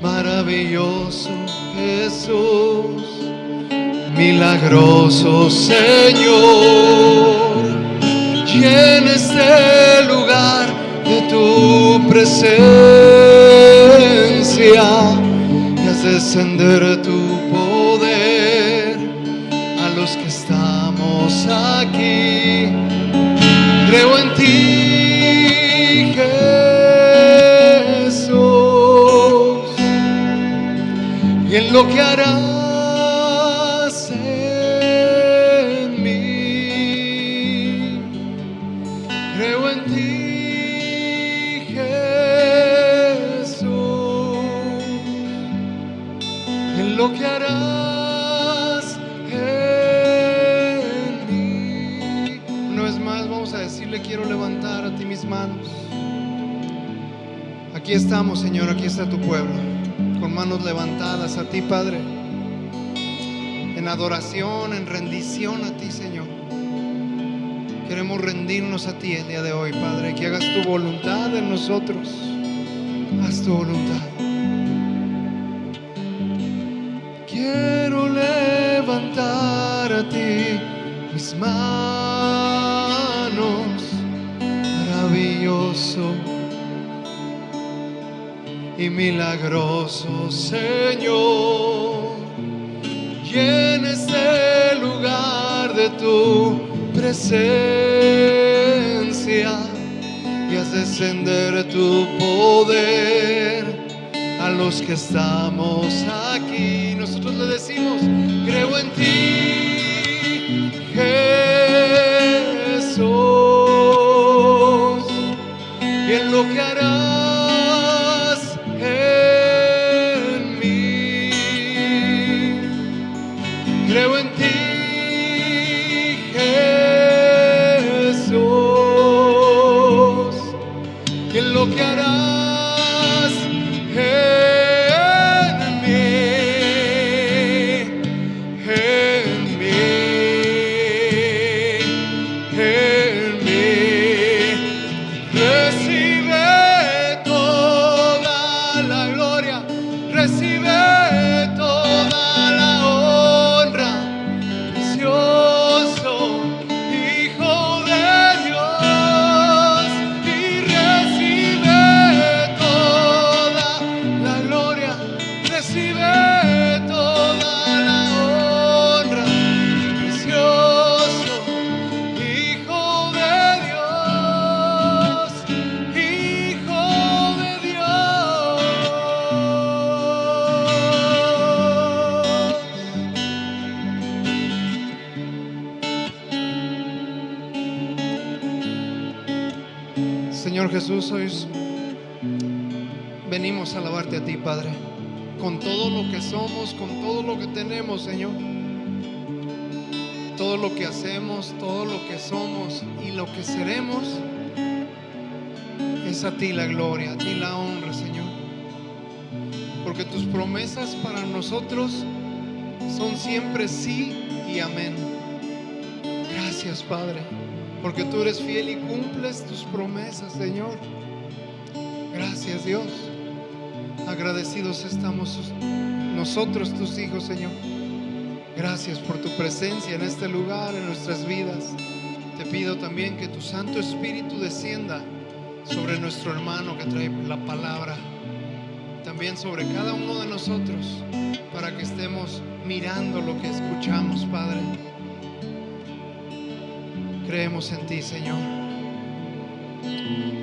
Maravilloso Jesús, milagroso Señor, llena este lugar de tu presencia y haz descender tu poder a los que estamos aquí. Creo en ti, Jesús, y en lo que harás en mí. Creo en ti, Jesús, en lo que harás en mí. Una vez más vamos a decirle: quiero levantar a ti mis manos. Aquí estamos, Señor, aquí está tu pueblo, con manos levantadas a ti, Padre, en adoración, en rendición a ti, Señor. Queremos rendirnos a ti el día de hoy, Padre, que hagas tu voluntad en nosotros. Haz tu voluntad. Quiero levantar a ti mis manos, maravilloso y milagroso Señor. Llena este lugar de tu presencia y haz descender tu poder a los que estamos aquí. Nosotros le decimos: creo en ti, Jesús, y en lo que harás en mí. Creo en ti, Jesús, y en lo que harás en mí, en mí, en mí. Recibe toda la gloria, recibe toda la honra, precioso Hijo de Dios, y recibe toda la gloria, recibe toda la honra, precioso Hijo de Dios, Hijo de Dios. Señor Jesús, hoy venimos a alabarte a ti, Padre, con todo lo que somos, con todo lo que tenemos, Señor. Todo lo que hacemos, todo lo que somos y lo que seremos, es a ti la gloria, a ti la honra, Señor. Porque tus promesas para nosotros son siempre sí y amén. Gracias, Padre, porque tú eres fiel y cumples tus promesas, Señor. Gracias, Dios. Agradecidos estamos nosotros, tus hijos, Señor. Gracias por tu presencia en este lugar, en nuestras vidas. Te pido también que tu Santo Espíritu descienda sobre nuestro hermano que trae la palabra, también sobre cada uno de nosotros, para que estemos mirando lo que escuchamos, Padre. Creemos en ti, Señor.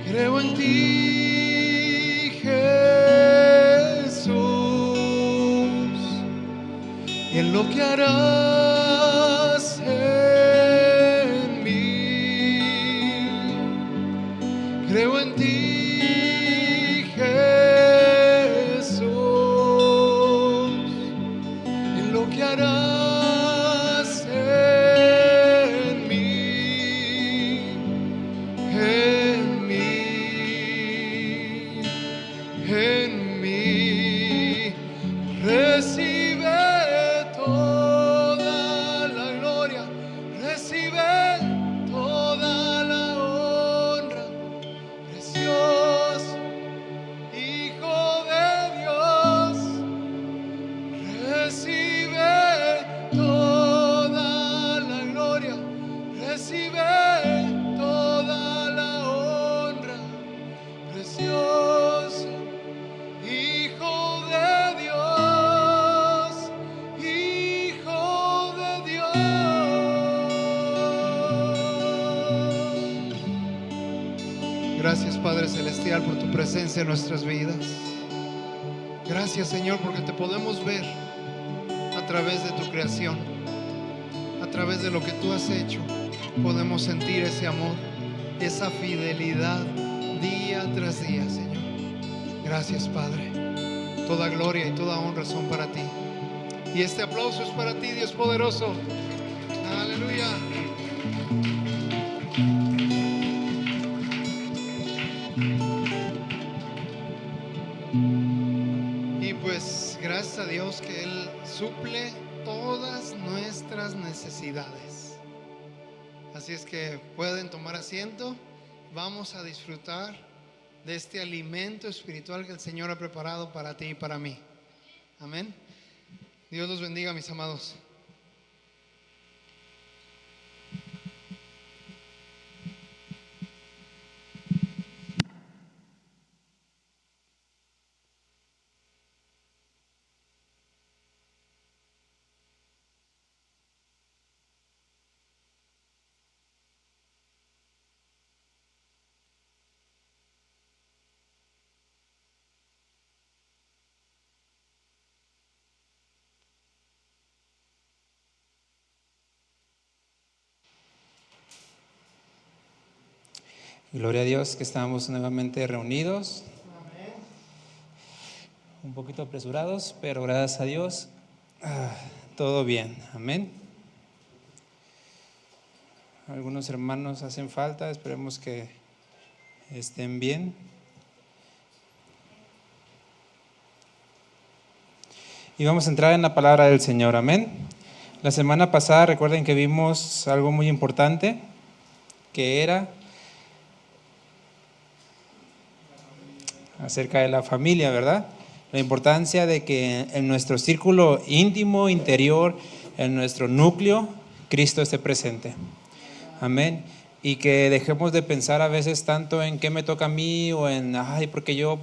Creo en ti, Jesús, y en lo que harás en mí. Creo en ti, Jesús, en lo que harás en mí, en mí, en mí. Recibe toda la gloria, recibe toda la honra, precioso Hijo de Dios. Recibe toda la gloria, recibe toda la honra, precioso Hijo de Dios, Hijo de Dios. Gracias, Padre Celestial, por tu presencia en nuestras vidas. Gracias, Señor, porque te podemos ver a través de tu creación, a través de lo que tú has hecho. Podemos sentir ese amor, esa fidelidad día tras día, Señor. Gracias, Padre. Toda gloria y toda honra son para ti. Y este aplauso es para ti, Dios poderoso. Aleluya. Y pues gracias a Dios que Él suple todas nuestras necesidades. Así es que pueden tomar asiento. Vamos a disfrutar de este alimento espiritual que el Señor ha preparado para ti y para mí. Amén. Dios los bendiga, mis amados. Gloria a Dios que estamos nuevamente reunidos. Amén. Un poquito apresurados, pero gracias a Dios, todo bien. Amén. Algunos hermanos hacen falta, esperemos que estén bien. Y vamos a entrar en la palabra del Señor. Amén. La semana pasada recuerden que vimos algo muy importante, que era acerca de la familia, ¿verdad? La importancia de que en nuestro círculo íntimo, interior, en nuestro núcleo, Cristo esté presente. Amén. Y que dejemos de pensar a veces tanto en qué me toca a mí o en, ay, ¿por qué yo?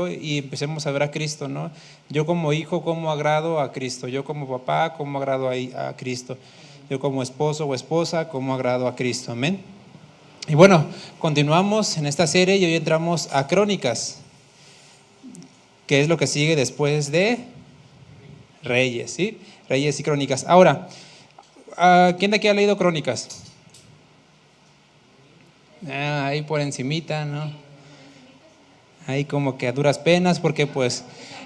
Y empecemos a ver a Cristo, ¿no? Yo como hijo, ¿cómo agrado a Cristo? Yo como papá, ¿cómo agrado a Cristo? Yo como esposo o esposa, ¿cómo agrado a Cristo? Amén. Y bueno, continuamos en esta serie y hoy entramos a Crónicas, que es lo que sigue después de Reyes, ¿sí? Reyes y Crónicas. Ahora, ¿quién de aquí ha leído Crónicas? Ahí por encimita, ¿no? Ahí como que a duras penas, porque pues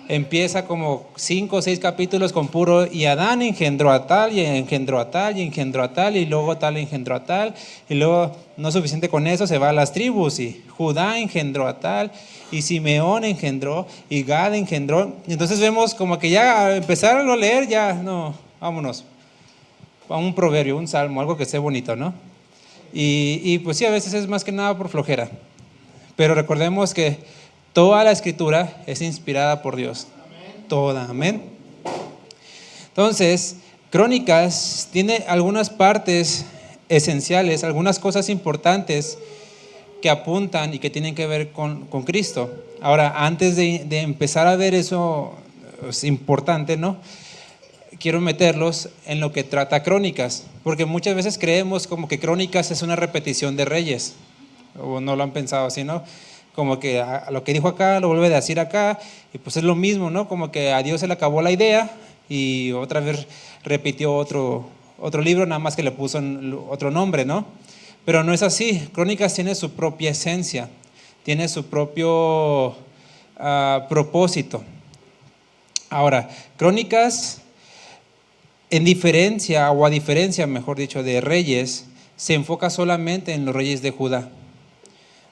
empieza como 5 o 6 capítulos con puro, y Adán engendró a tal, y engendró a tal, y engendró a tal, y luego tal engendró a tal, y luego no es suficiente con eso, se va a las tribus, y Judá engendró a tal, y Simeón engendró, y Gad engendró. Entonces vemos como que ya a empezar a leer, ya no, vámonos a un proverbio, un salmo, algo que esté bonito, ¿no? Y pues sí, a veces es más que nada por flojera, pero recordemos que toda la escritura es inspirada por Dios. Amén. Toda, amén. Entonces, Crónicas tiene algunas partes esenciales, algunas cosas importantes que apuntan y que tienen que ver con Cristo. Ahora, antes de empezar a ver eso, es importante, ¿no? Quiero meterlos en lo que trata Crónicas, porque muchas veces creemos como que Crónicas es una repetición de Reyes, o no lo han pensado así, ¿no? Como que a lo que dijo acá lo vuelve a decir acá, y pues es lo mismo, ¿no? Como que a Dios se le acabó la idea y otra vez repitió otro libro, nada más que le puso otro nombre, ¿no? Pero no es así. Crónicas tiene su propia esencia, tiene su propio propósito. Ahora, Crónicas, en diferencia, o a diferencia, mejor dicho, de Reyes, se enfoca solamente en los reyes de Judá.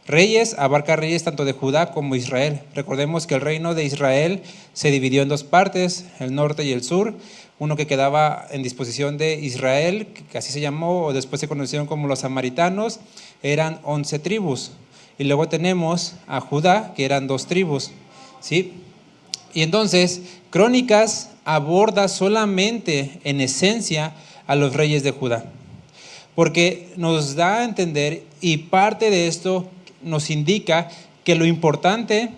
Reyes abarca reyes tanto de Judá como Israel. Recordemos que el reino de Israel se dividió en 2 partes, el norte y el sur. Uno que quedaba en disposición de Israel, que así se llamó, o después se conocieron como los samaritanos, eran 11 tribus. Y luego tenemos a Judá, que eran 2 tribus, ¿sí? Y entonces, Crónicas aborda solamente en esencia a los reyes de Judá, porque nos da a entender, y parte de esto nos indica que lo importante,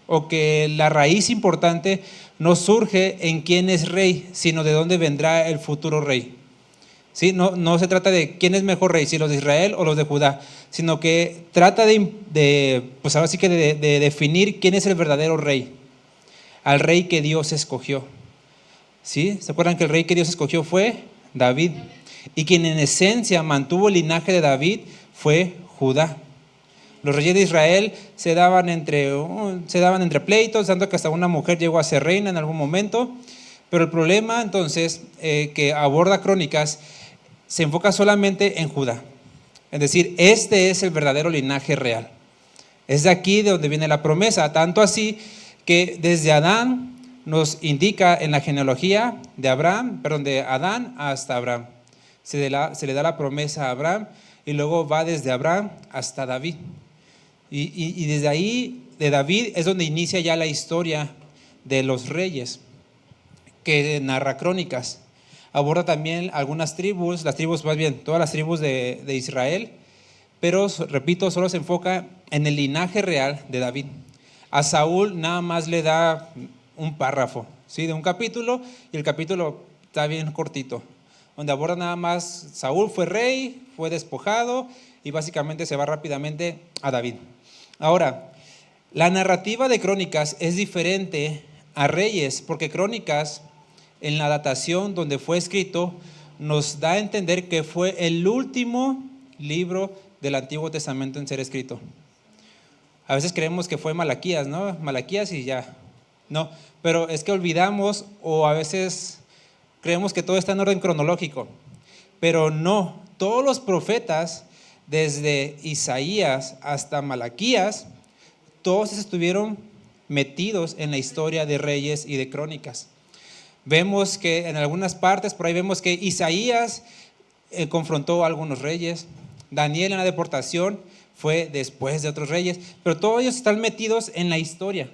o que la raíz importante no surge en quién es rey, sino de dónde vendrá el futuro rey. ¿Sí? No se trata de quién es mejor rey, si los de Israel o los de Judá, sino que trata pues ahora sí que de definir quién es el verdadero rey, al rey que Dios escogió. ¿Sí? ¿Se acuerdan que el rey que Dios escogió fue David? Y quien en esencia mantuvo el linaje de David fue Judá. Los reyes de Israel se daban entre pleitos, tanto que hasta una mujer llegó a ser reina en algún momento. Pero el problema entonces que aborda Crónicas se enfoca solamente en Judá. Es decir, este es el verdadero linaje real. Es de aquí de donde viene la promesa, tanto así que desde Adán nos indica en la genealogía de Adán hasta Abraham. Se le da la promesa a Abraham, y luego va desde Abraham hasta David. Y desde ahí, de David, es donde inicia ya la historia de los reyes, que narra Crónicas. Aborda también algunas tribus, más bien, todas las tribus de Israel, pero repito, solo se enfoca en el linaje real de David. A Saúl nada más le da un párrafo, ¿sí? De un capítulo, y el capítulo está bien cortito, donde aborda nada más: Saúl fue rey, fue despojado, y básicamente se va rápidamente a David. Ahora, la narrativa de Crónicas es diferente a Reyes, porque Crónicas, en la datación donde fue escrito, nos da a entender que fue el último libro del Antiguo Testamento en ser escrito. A veces creemos que fue Malaquías, ¿no? Malaquías y ya. No, pero es que olvidamos, o a veces creemos que todo está en orden cronológico, pero no. Todos los profetas, desde Isaías hasta Malaquías, todos estuvieron metidos en la historia de Reyes y de Crónicas. Vemos que en algunas partes, por ahí vemos que Isaías confrontó a algunos reyes. Daniel en la deportación fue después de otros reyes, pero todos ellos están metidos en la historia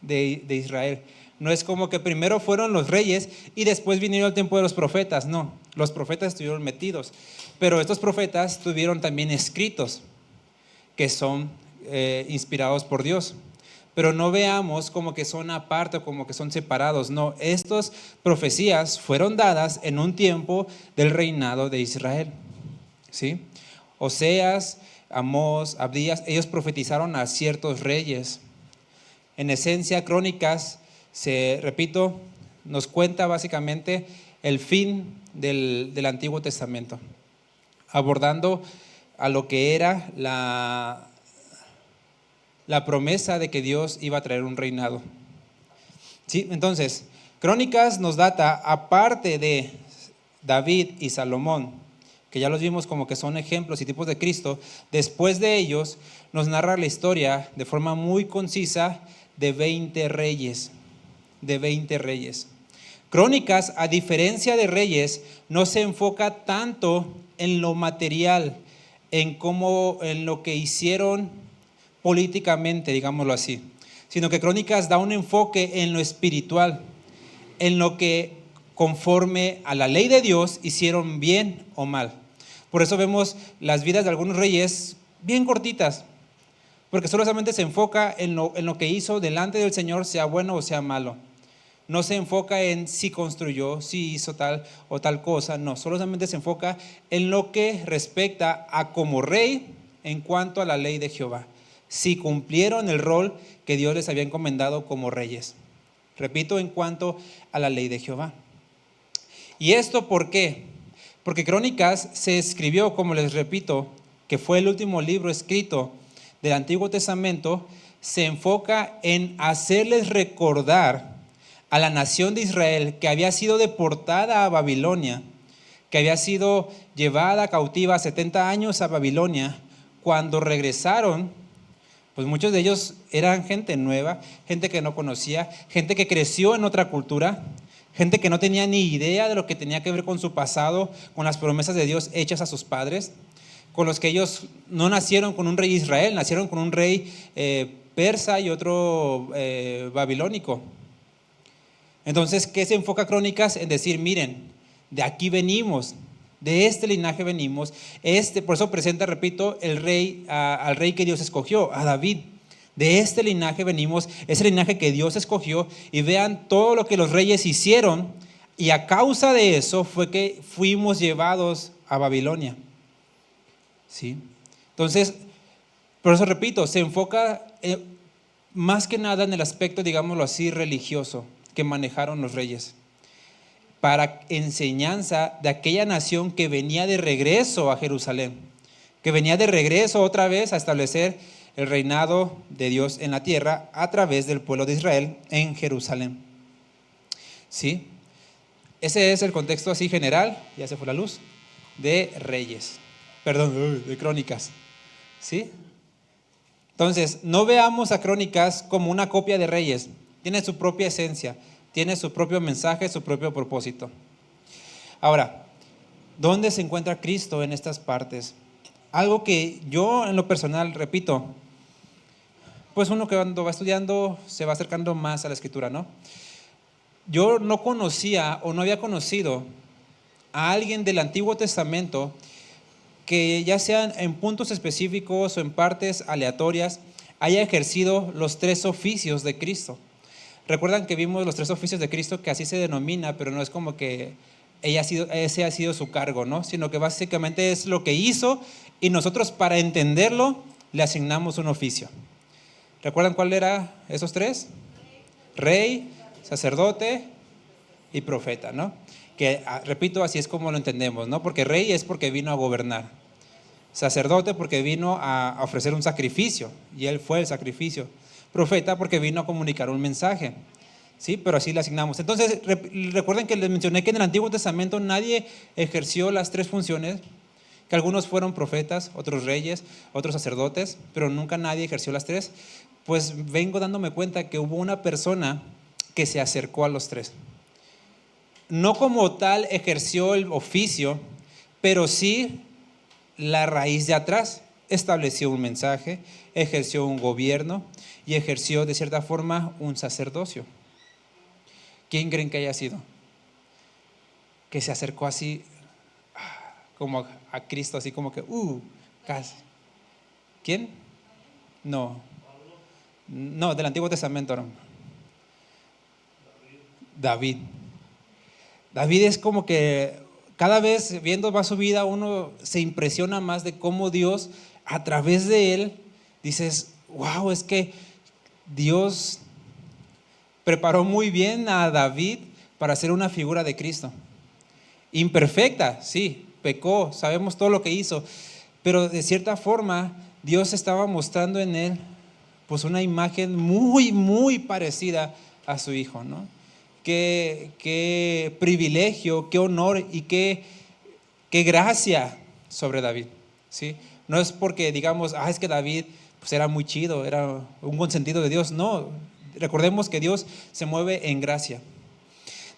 de Israel. No es como que primero fueron los reyes y después vinieron el tiempo de los profetas. No, los profetas estuvieron metidos, pero estos profetas tuvieron también escritos que son inspirados por Dios. Pero no veamos como que son aparte o como que son separados. No, estas profecías fueron dadas en un tiempo del reinado de Israel, ¿sí? Oseas, Amós, Abdías, ellos profetizaron a ciertos reyes. En esencia, Crónicas, repito, nos cuenta básicamente el fin del Antiguo Testamento, abordando a lo que era la promesa de que Dios iba a traer un reinado. ¿Sí? Entonces, Crónicas nos data, aparte de David y Salomón, que ya los vimos como que son ejemplos y tipos de Cristo, después de ellos nos narra la historia de forma muy concisa de 20 reyes. Crónicas, a diferencia de Reyes, no se enfoca tanto en lo material, en lo que hicieron políticamente, digámoslo así, sino que Crónicas da un enfoque en lo espiritual, en lo que conforme a la ley de Dios hicieron bien o mal. Por eso vemos las vidas de algunos reyes bien cortitas, porque solamente se enfoca en lo que hizo delante del Señor, sea bueno o sea malo. No se enfoca en si construyó, si hizo tal o tal cosa, no, solamente se enfoca en lo que respecta a como rey en cuanto a la ley de Jehová, si cumplieron el rol que Dios les había encomendado como reyes. Repito, en cuanto a la ley de Jehová. ¿Y esto por qué? Porque Crónicas se escribió, como les repito, que fue el último libro escrito del Antiguo Testamento, se enfoca en hacerles recordar a la nación de Israel que había sido deportada a Babilonia, que había sido llevada cautiva 70 años a Babilonia. Cuando regresaron, pues muchos de ellos eran gente nueva, gente que no conocía, gente que creció en otra cultura, gente que no tenía ni idea de lo que tenía que ver con su pasado, con las promesas de Dios hechas a sus padres, con los que ellos no nacieron con un rey Israel, nacieron con un rey persa y otro babilónico. Entonces, ¿qué se enfoca Crónicas? En decir, miren, de aquí venimos, de este linaje venimos. Por eso presenta, repito, al rey que Dios escogió, a David. De este linaje venimos, ese linaje que Dios escogió, y vean todo lo que los reyes hicieron, y a causa de eso fue que fuimos llevados a Babilonia. ¿Sí? Entonces, por eso repito, se enfoca más que nada en el aspecto, digámoslo así, religioso que manejaron los reyes, para enseñanza de aquella nación que venía de regreso a Jerusalén, que venía de regreso otra vez a establecer el reinado de Dios en la tierra a través del pueblo de Israel en Jerusalén. ¿Sí? Ese es el contexto así general, ya se fue la luz, de Reyes, de Crónicas. ¿Sí? Entonces, no veamos a Crónicas como una copia de Reyes. Tiene su propia esencia, tiene su propio mensaje, su propio propósito. Ahora, ¿dónde se encuentra Cristo en estas partes? algo que yo en lo personal repito, pues uno que cuando va estudiando se va acercando más a la escritura, ¿no? Yo no conocía o no había conocido a alguien del Antiguo Testamento que ya sean en puntos específicos o en partes aleatorias haya ejercido los tres oficios de Cristo. Recuerdan que vimos los tres oficios de Cristo, que así se denomina, pero no es como que ese ha sido su cargo, ¿no? Sino que básicamente es lo que hizo y nosotros para entenderlo le asignamos un oficio. ¿Recuerdan cuál era esos tres? Rey, sacerdote y profeta, ¿no? Que, repito, así es como lo entendemos, ¿no? Porque rey es porque vino a gobernar. Sacerdote porque vino a ofrecer un sacrificio, y él fue el sacrificio. Profeta porque vino a comunicar un mensaje, ¿sí? Pero así le asignamos. Entonces, recuerden que les mencioné que en el Antiguo Testamento nadie ejerció las tres funciones, que algunos fueron profetas, otros reyes, otros sacerdotes, pero nunca nadie ejerció las tres. Pues vengo dándome cuenta que hubo una persona que se acercó a los tres. No como tal ejerció el oficio, pero sí la raíz de atrás. Estableció un mensaje, ejerció un gobierno y ejerció de cierta forma un sacerdocio. ¿Quién creen que haya sido? Que se acercó así como a Cristo, así como que, casi. ¿Quién? No, del Antiguo Testamento, no. David. David es como que cada vez viendo más su vida uno se impresiona más de cómo Dios a través de él dices, wow, es que Dios preparó muy bien a David para ser una figura de Cristo. Imperfecta, sí, pecó, sabemos todo lo que hizo, pero de cierta forma Dios estaba mostrando en él pues una imagen muy, muy parecida a su hijo, ¿no? Qué privilegio, qué honor y qué gracia sobre David, ¿sí? No es porque digamos, es que David pues era muy chido, era un consentido de Dios. No, recordemos que Dios se mueve en gracia.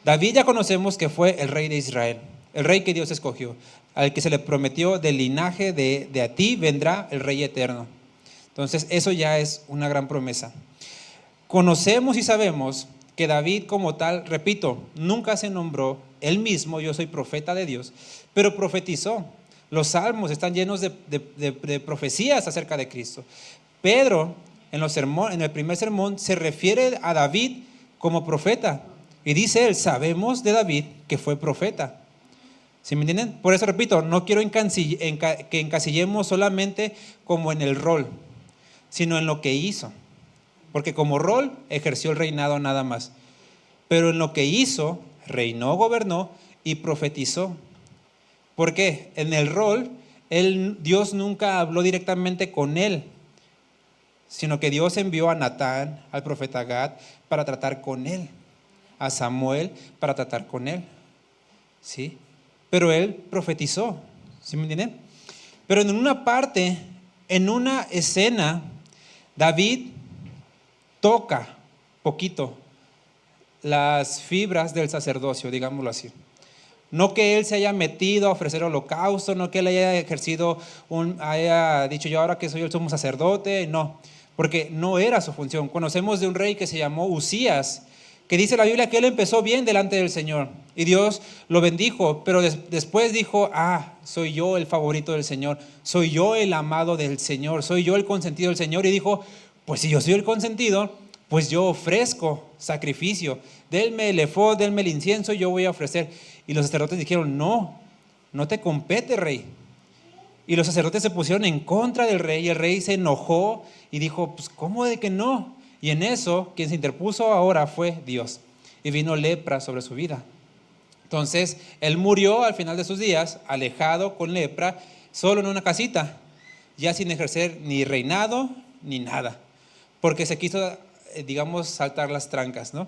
David ya conocemos que fue el rey de Israel, el rey que Dios escogió, al que se le prometió del linaje de a ti vendrá el rey eterno. Entonces eso ya es una gran promesa. Conocemos y sabemos que David como tal, repito, nunca se nombró él mismo, yo soy profeta de Dios, pero profetizó. Los salmos están llenos de profecías acerca de Cristo. Pedro, en el primer sermón, se refiere a David como profeta. Y dice él, sabemos de David que fue profeta. ¿Sí me entienden? Por eso repito, no quiero que encasillemos solamente como en el rol, sino en lo que hizo. Porque como rol ejerció el reinado nada más. Pero en lo que hizo, reinó, gobernó y profetizó. ¿Por qué? En el rol, Dios nunca habló directamente con él, sino que Dios envió a Natán, al profeta Gad, para tratar con él, a Samuel para tratar con él, ¿sí? Pero él profetizó, ¿sí me entienden? Pero en una parte, en una escena, David toca poquito las fibras del sacerdocio, digámoslo así. No que él se haya metido a ofrecer holocausto, no que él haya ejercido, haya dicho yo ahora que soy el sumo sacerdote, no, porque no era su función. Conocemos de un rey que se llamó Usías, que dice la Biblia que él empezó bien delante del Señor y Dios lo bendijo, pero después dijo, soy yo el favorito del Señor, soy yo el amado del Señor, soy yo el consentido del Señor, y dijo, pues si yo soy el consentido, pues yo ofrezco sacrificio, denme el efod, denme el incienso, yo voy a ofrecer. Y los sacerdotes dijeron, no te compete, rey. Y los sacerdotes se pusieron en contra del rey y el rey se enojó y dijo, pues ¿cómo de que no? Y en eso, quien se interpuso ahora fue Dios. Y vino lepra sobre su vida. Entonces, él murió al final de sus días, alejado con lepra, solo en una casita, ya sin ejercer ni reinado ni nada, porque se quiso, digamos, saltar las trancas, ¿no?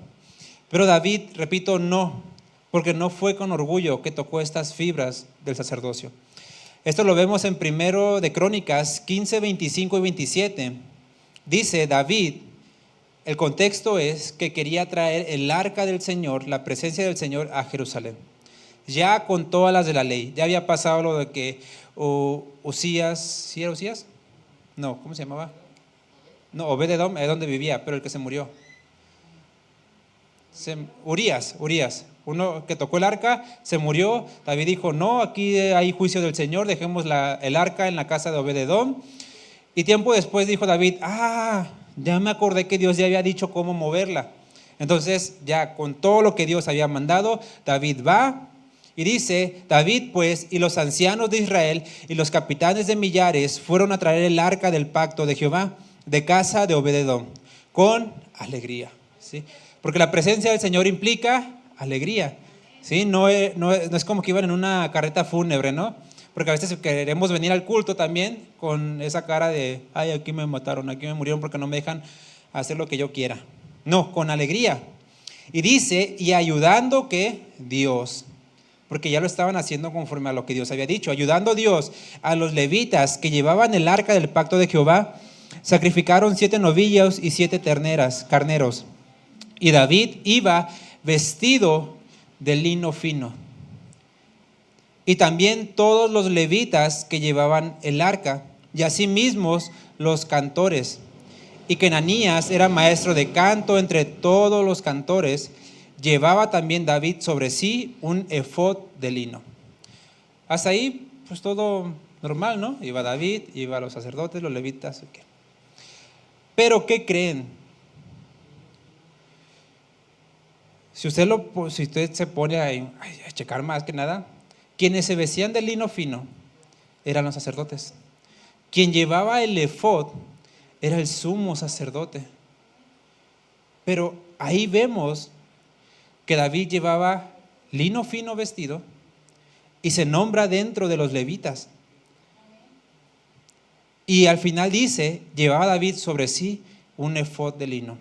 Pero David, repito, no, porque no fue con orgullo que tocó estas fibras del sacerdocio. Esto lo vemos en 1 de Crónicas 15, 25 y 27. Dice David, el contexto es que quería traer el arca del Señor, la presencia del Señor a Jerusalén. Ya con todas las de la ley, ya había pasado lo de que Usías, ¿sí era Usías? No, ¿cómo se llamaba? No, Obed-Edom es donde vivía, pero el que se murió. Urías, uno que tocó el arca, se murió. David dijo, no, aquí hay juicio del Señor, dejemos el arca en la casa de Obed-Edom. Y tiempo después dijo David, ya me acordé que Dios ya había dicho cómo moverla. Entonces, ya con todo lo que Dios había mandado, David va y dice, David pues y los ancianos de Israel y los capitanes de millares fueron a traer el arca del pacto de Jehová de casa de Obed-Edom con alegría, ¿sí? Porque la presencia del Señor implica alegría, ¿sí? No es como que iban en una carreta fúnebre, ¿no? Porque a veces queremos venir al culto también con esa cara de, ay, aquí me mataron, aquí me murieron porque no me dejan hacer lo que yo quiera. No, con alegría. Y dice, y ayudando que Dios, porque ya lo estaban haciendo conforme a lo que Dios había dicho, ayudando Dios a los levitas que llevaban el arca del pacto de Jehová, sacrificaron 7 novillos y 7 carneros. Y David iba vestido de lino fino. Y también todos los levitas que llevaban el arca, y asimismo los cantores. Y que Ananías era maestro de canto entre todos los cantores. Llevaba también David sobre sí un efod de lino. Hasta ahí, pues todo normal, ¿no? Iba David, iba los sacerdotes, los levitas. Okay. Pero, ¿qué creen? Si usted se pone a checar más que nada, quienes se vestían de lino fino eran los sacerdotes. Quien llevaba el efod era el sumo sacerdote. Pero ahí vemos que David llevaba lino fino vestido y se nombra dentro de los levitas. Y al final dice, llevaba David sobre sí un efod de lino.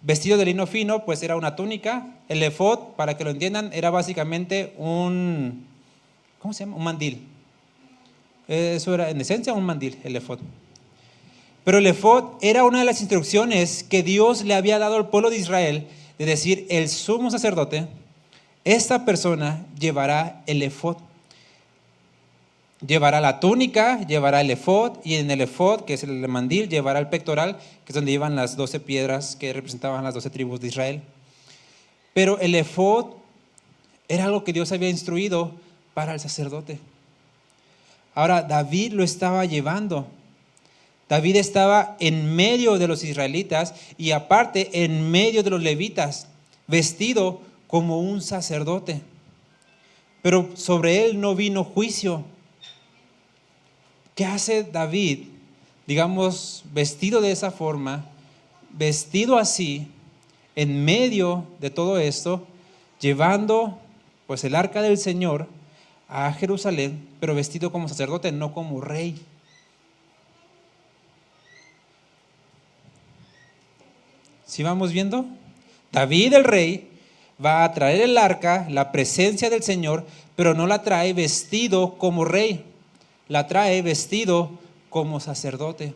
Vestido de lino fino, pues era una túnica. El efod, para que lo entiendan, era básicamente un mandil. Eso era en esencia un mandil, el efod. Pero el efod era una de las instrucciones que Dios le había dado al pueblo de Israel, de decir, el sumo sacerdote, esta persona llevará el efod. Llevará la túnica, llevará el efod, y en el efod, que es el mandil, llevará el pectoral, que es donde iban las 12 piedras que representaban las 12 tribus de Israel. Pero el efod era algo que Dios había instruido para el sacerdote. Ahora, David lo estaba llevando. David estaba en medio de los israelitas y aparte en medio de los levitas, vestido como un sacerdote. Pero sobre él no vino juicio. ¿Qué hace David, digamos, vestido de esa forma, vestido así, en medio de todo esto, llevando pues el arca del Señor a Jerusalén, pero vestido como sacerdote, no como rey? ¿Sí vamos viendo? David el rey va a traer el arca, la presencia del Señor, pero no la trae vestido como rey, la trae vestido como sacerdote.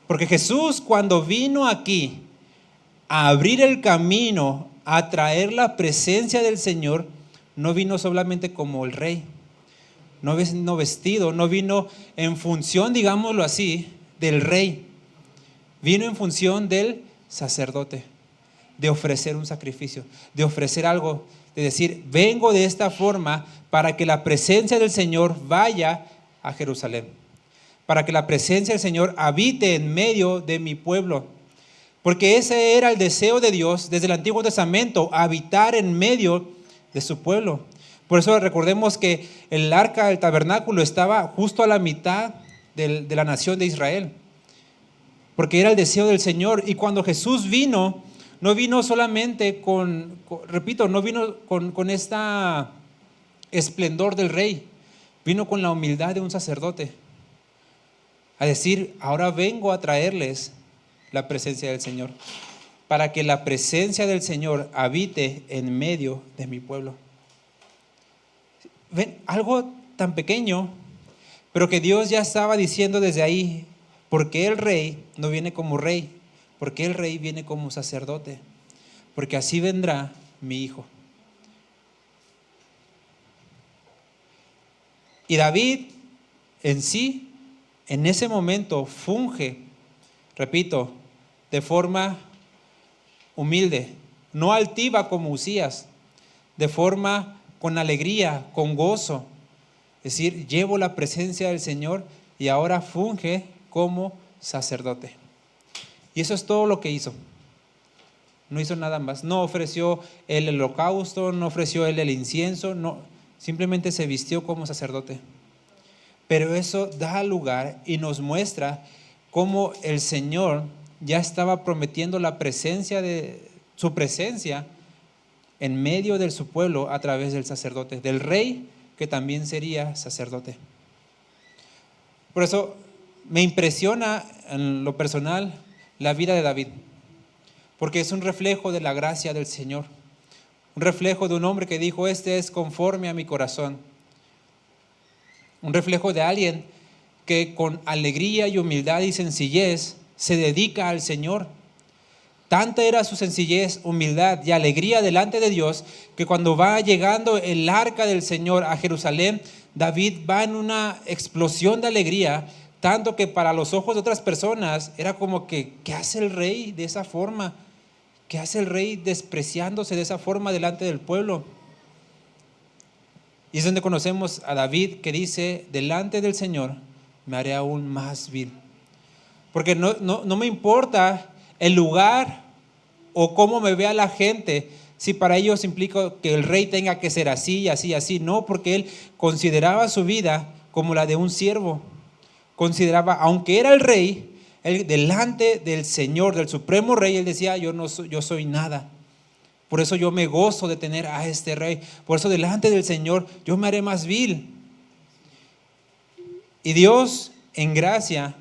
Porque Jesús, cuando vino aquí a abrir el camino, a traer la presencia del Señor, no vino solamente como el rey, no vino vestido, no vino en función, digámoslo así, del rey. Vino en función del sacerdote, de ofrecer un sacrificio, de ofrecer algo, de decir, vengo de esta forma para que la presencia del Señor vaya a Jerusalén, para que la presencia del Señor habite en medio de mi pueblo, porque ese era el deseo de Dios desde el Antiguo Testamento, habitar en medio de su pueblo. Por eso recordemos que el arca del tabernáculo estaba justo a la mitad de la nación de Israel, porque era el deseo del Señor. Y cuando Jesús vino, no vino solamente no vino con esta esplendor del rey, vino con la humildad de un sacerdote, a decir, ahora vengo a traerles la presencia del Señor, para que la presencia del Señor habite en medio de mi pueblo. Ven, algo tan pequeño, pero que Dios ya estaba diciendo desde ahí, porque el rey no viene como rey, porque el rey viene como sacerdote, porque así vendrá mi hijo. Y David en sí, en ese momento, funge, repito, de forma humilde, no altiva como Usías, de forma con alegría, con gozo. Es decir, llevo la presencia del Señor y ahora funge como sacerdote. Y eso es todo lo que hizo. No hizo nada más. No ofreció el holocausto, no ofreció el incienso, no, simplemente se vistió como sacerdote. Pero eso da lugar y nos muestra cómo el Señor ya estaba prometiendo la presencia de su presencia en medio de su pueblo a través del sacerdote, del rey que también sería sacerdote. Por eso me impresiona en lo personal la vida de David, porque es un reflejo de la gracia del Señor, un reflejo de un hombre que dijo: este es conforme a mi corazón, un reflejo de alguien que con alegría y humildad y sencillez se dedica al Señor. Tanta era su sencillez, humildad y alegría delante de Dios, que cuando va llegando el arca del Señor a Jerusalén, David va en una explosión de alegría, tanto que para los ojos de otras personas era como que, ¿qué hace el rey de esa forma? ¿Qué hace el rey despreciándose de esa forma delante del pueblo? Y es donde conocemos a David, que dice: delante del Señor me haré aún más vil. Porque no me importa el lugar o cómo me vea la gente, si para ellos implica que el rey tenga que ser así, así, así. No, porque él consideraba su vida como la de un siervo. Consideraba, aunque era el rey, él, delante del Señor, del supremo rey, él decía: yo soy nada. Por eso yo me gozo de tener a este rey. Por eso delante del Señor yo me haré más vil. Y Dios, en gracia,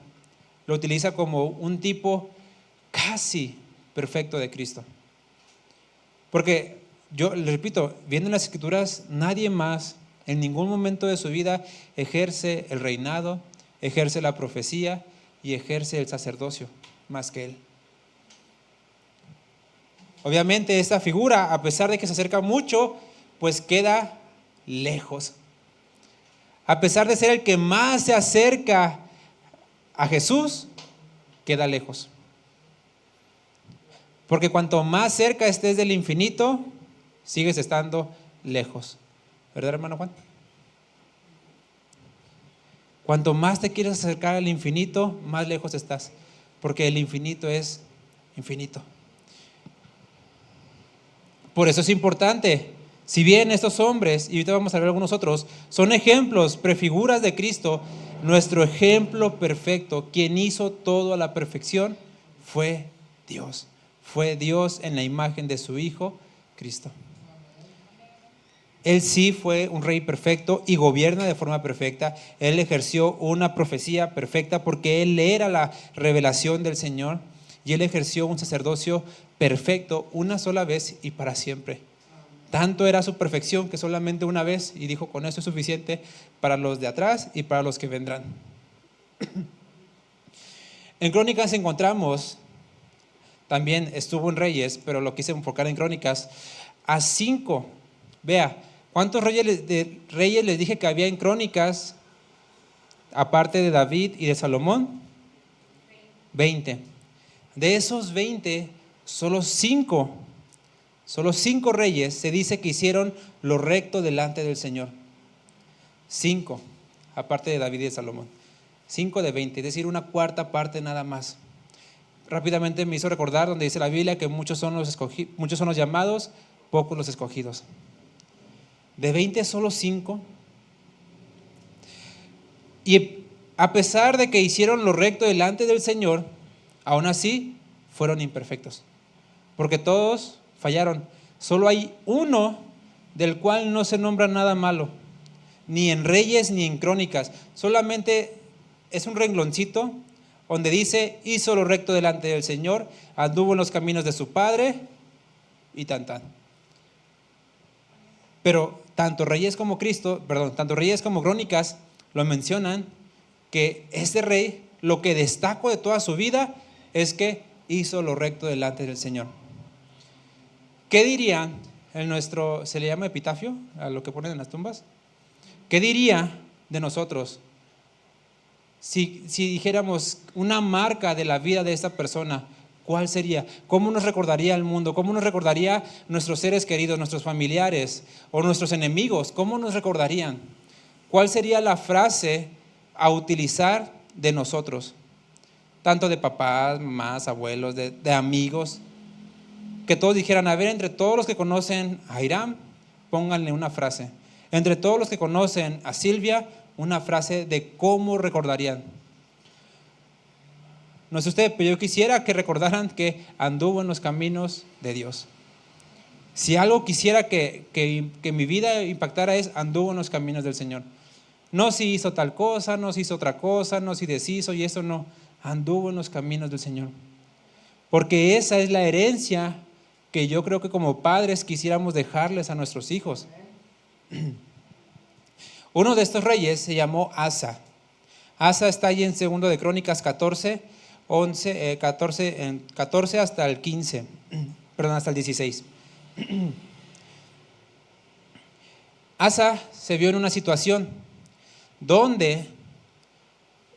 lo utiliza como un tipo casi perfecto de Cristo. Porque yo le repito, viendo en las Escrituras, nadie más en ningún momento de su vida ejerce el reinado, ejerce la profecía y ejerce el sacerdocio más que él. Obviamente esta figura, a pesar de que se acerca mucho, pues queda lejos. A pesar de ser el que más se acerca a Jesús, queda lejos. Porque cuanto más cerca estés del infinito, sigues estando lejos. ¿Verdad, hermano Juan? Cuanto más te quieres acercar al infinito, más lejos estás. Porque el infinito es infinito. Por eso es importante, si bien estos hombres, y ahorita vamos a ver algunos otros, son ejemplos, prefiguras de Cristo, nuestro ejemplo perfecto, quien hizo todo a la perfección, fue Dios. Fue Dios en la imagen de su Hijo, Cristo. Él sí fue un rey perfecto y gobierna de forma perfecta. Él ejerció una profecía perfecta porque Él era la revelación del Señor. Y Él ejerció un sacerdocio perfecto una sola vez y para siempre. Tanto era su perfección que solamente una vez, y dijo: con eso es suficiente para los de atrás y para los que vendrán. En Crónicas encontramos, también estuvo en Reyes, pero lo quise enfocar en Crónicas, a 5. Vea, ¿cuántos reyes les dije que había en Crónicas, aparte de David y de Salomón? 20. De esos 20, solo 5 reyes se dice que hicieron lo recto delante del Señor. 5, aparte de David y de Salomón. 5 de 20, es decir, una cuarta parte nada más. Rápidamente me hizo recordar donde dice la Biblia que muchos son los llamados, pocos los escogidos. De 20, solo 5. Y a pesar de que hicieron lo recto delante del Señor, aún así fueron imperfectos, porque todos fallaron. Solo hay uno del cual no se nombra nada malo, ni en Reyes ni en Crónicas. Solamente es un rengloncito donde dice: hizo lo recto delante del Señor, anduvo en los caminos de su padre y tan. Pero tanto Reyes como Crónicas lo mencionan, que este rey, lo que destacó de toda su vida es que hizo lo recto delante del Señor. ¿Qué dirían se le llama epitafio a lo que ponen en las tumbas? ¿Qué diría de nosotros, si dijéramos una marca de la vida de esta persona, ¿cuál sería? ¿Cómo nos recordaría el mundo? ¿Cómo nos recordaría nuestros seres queridos, nuestros familiares o nuestros enemigos? ¿Cómo nos recordarían? ¿Cuál sería la frase a utilizar de nosotros? Tanto de papás, mamás, abuelos, de amigos, que todos dijeran, a ver, entre todos los que conocen a Hiram, pónganle una frase. Entre todos los que conocen a Silvia, una frase de cómo recordarían. No sé usted, pero yo quisiera que recordaran que anduvo en los caminos de Dios. Si algo quisiera que mi vida impactara es anduvo en los caminos del Señor. No si hizo tal cosa, no si hizo otra cosa, no si deshizo y eso no. Anduvo en los caminos del Señor. Porque esa es la herencia que yo creo que como padres quisiéramos dejarles a nuestros hijos. Uno de estos reyes se llamó Asa. Asa está ahí en 2 de Crónicas 14 hasta el 15, hasta el 16. Asa se vio en una situación donde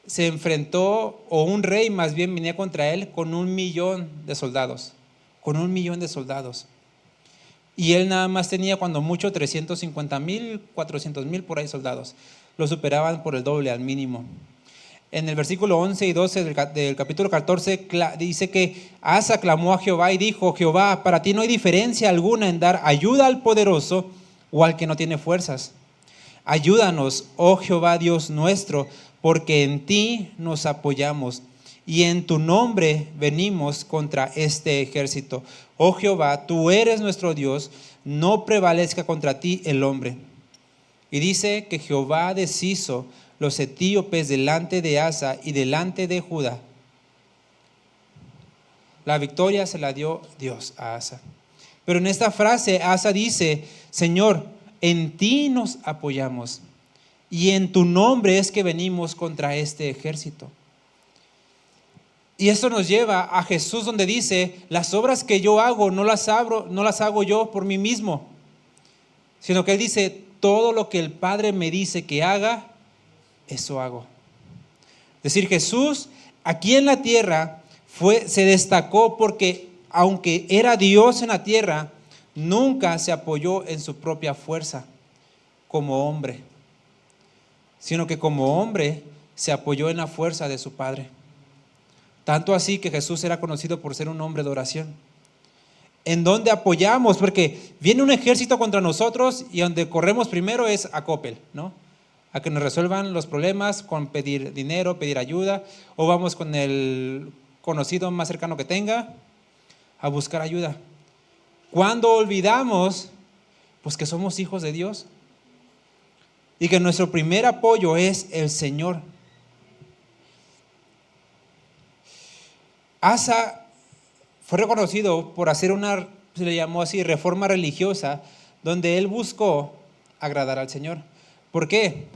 se enfrentó, o un rey más bien venía contra él con 1,000,000 de soldados, con 1,000,000 de soldados. Y él nada más tenía cuando mucho 350,000, 400,000 por ahí soldados. Lo superaban por el doble al mínimo. En el versículo 11 y 12 del capítulo 14 dice que Asa clamó a Jehová y dijo: Jehová, para ti no hay diferencia alguna en dar ayuda al poderoso o al que no tiene fuerzas. Ayúdanos, oh Jehová Dios nuestro, porque en ti nos apoyamos y en tu nombre venimos contra este ejército. Oh Jehová, tú eres nuestro Dios, no prevalezca contra ti el hombre. Y dice que Jehová deshizo los etíopes delante de Asa y delante de Judá. La victoria se la dio Dios a Asa. Pero en esta frase Asa dice: Señor, en ti nos apoyamos y en tu nombre es que venimos contra este ejército. Y esto nos lleva a Jesús, donde dice: las obras que yo hago no las hago yo por mí mismo, sino que Él dice: todo lo que el Padre me dice que haga, eso hago. Es decir, Jesús aquí en la tierra se destacó porque aunque era Dios en la tierra, nunca se apoyó en su propia fuerza como hombre, sino que como hombre se apoyó en la fuerza de su Padre. Tanto así que Jesús era conocido por ser un hombre de oración. ¿En dónde apoyamos? Porque viene un ejército contra nosotros y donde corremos primero es a Coppel, ¿no? A que nos resuelvan los problemas con pedir dinero, pedir ayuda, o vamos con el conocido más cercano que tenga a buscar ayuda. Cuando olvidamos, pues que somos hijos de Dios y que nuestro primer apoyo es el Señor. Asa fue reconocido por hacer se le llamó así, reforma religiosa, donde él buscó agradar al Señor. ¿Por qué?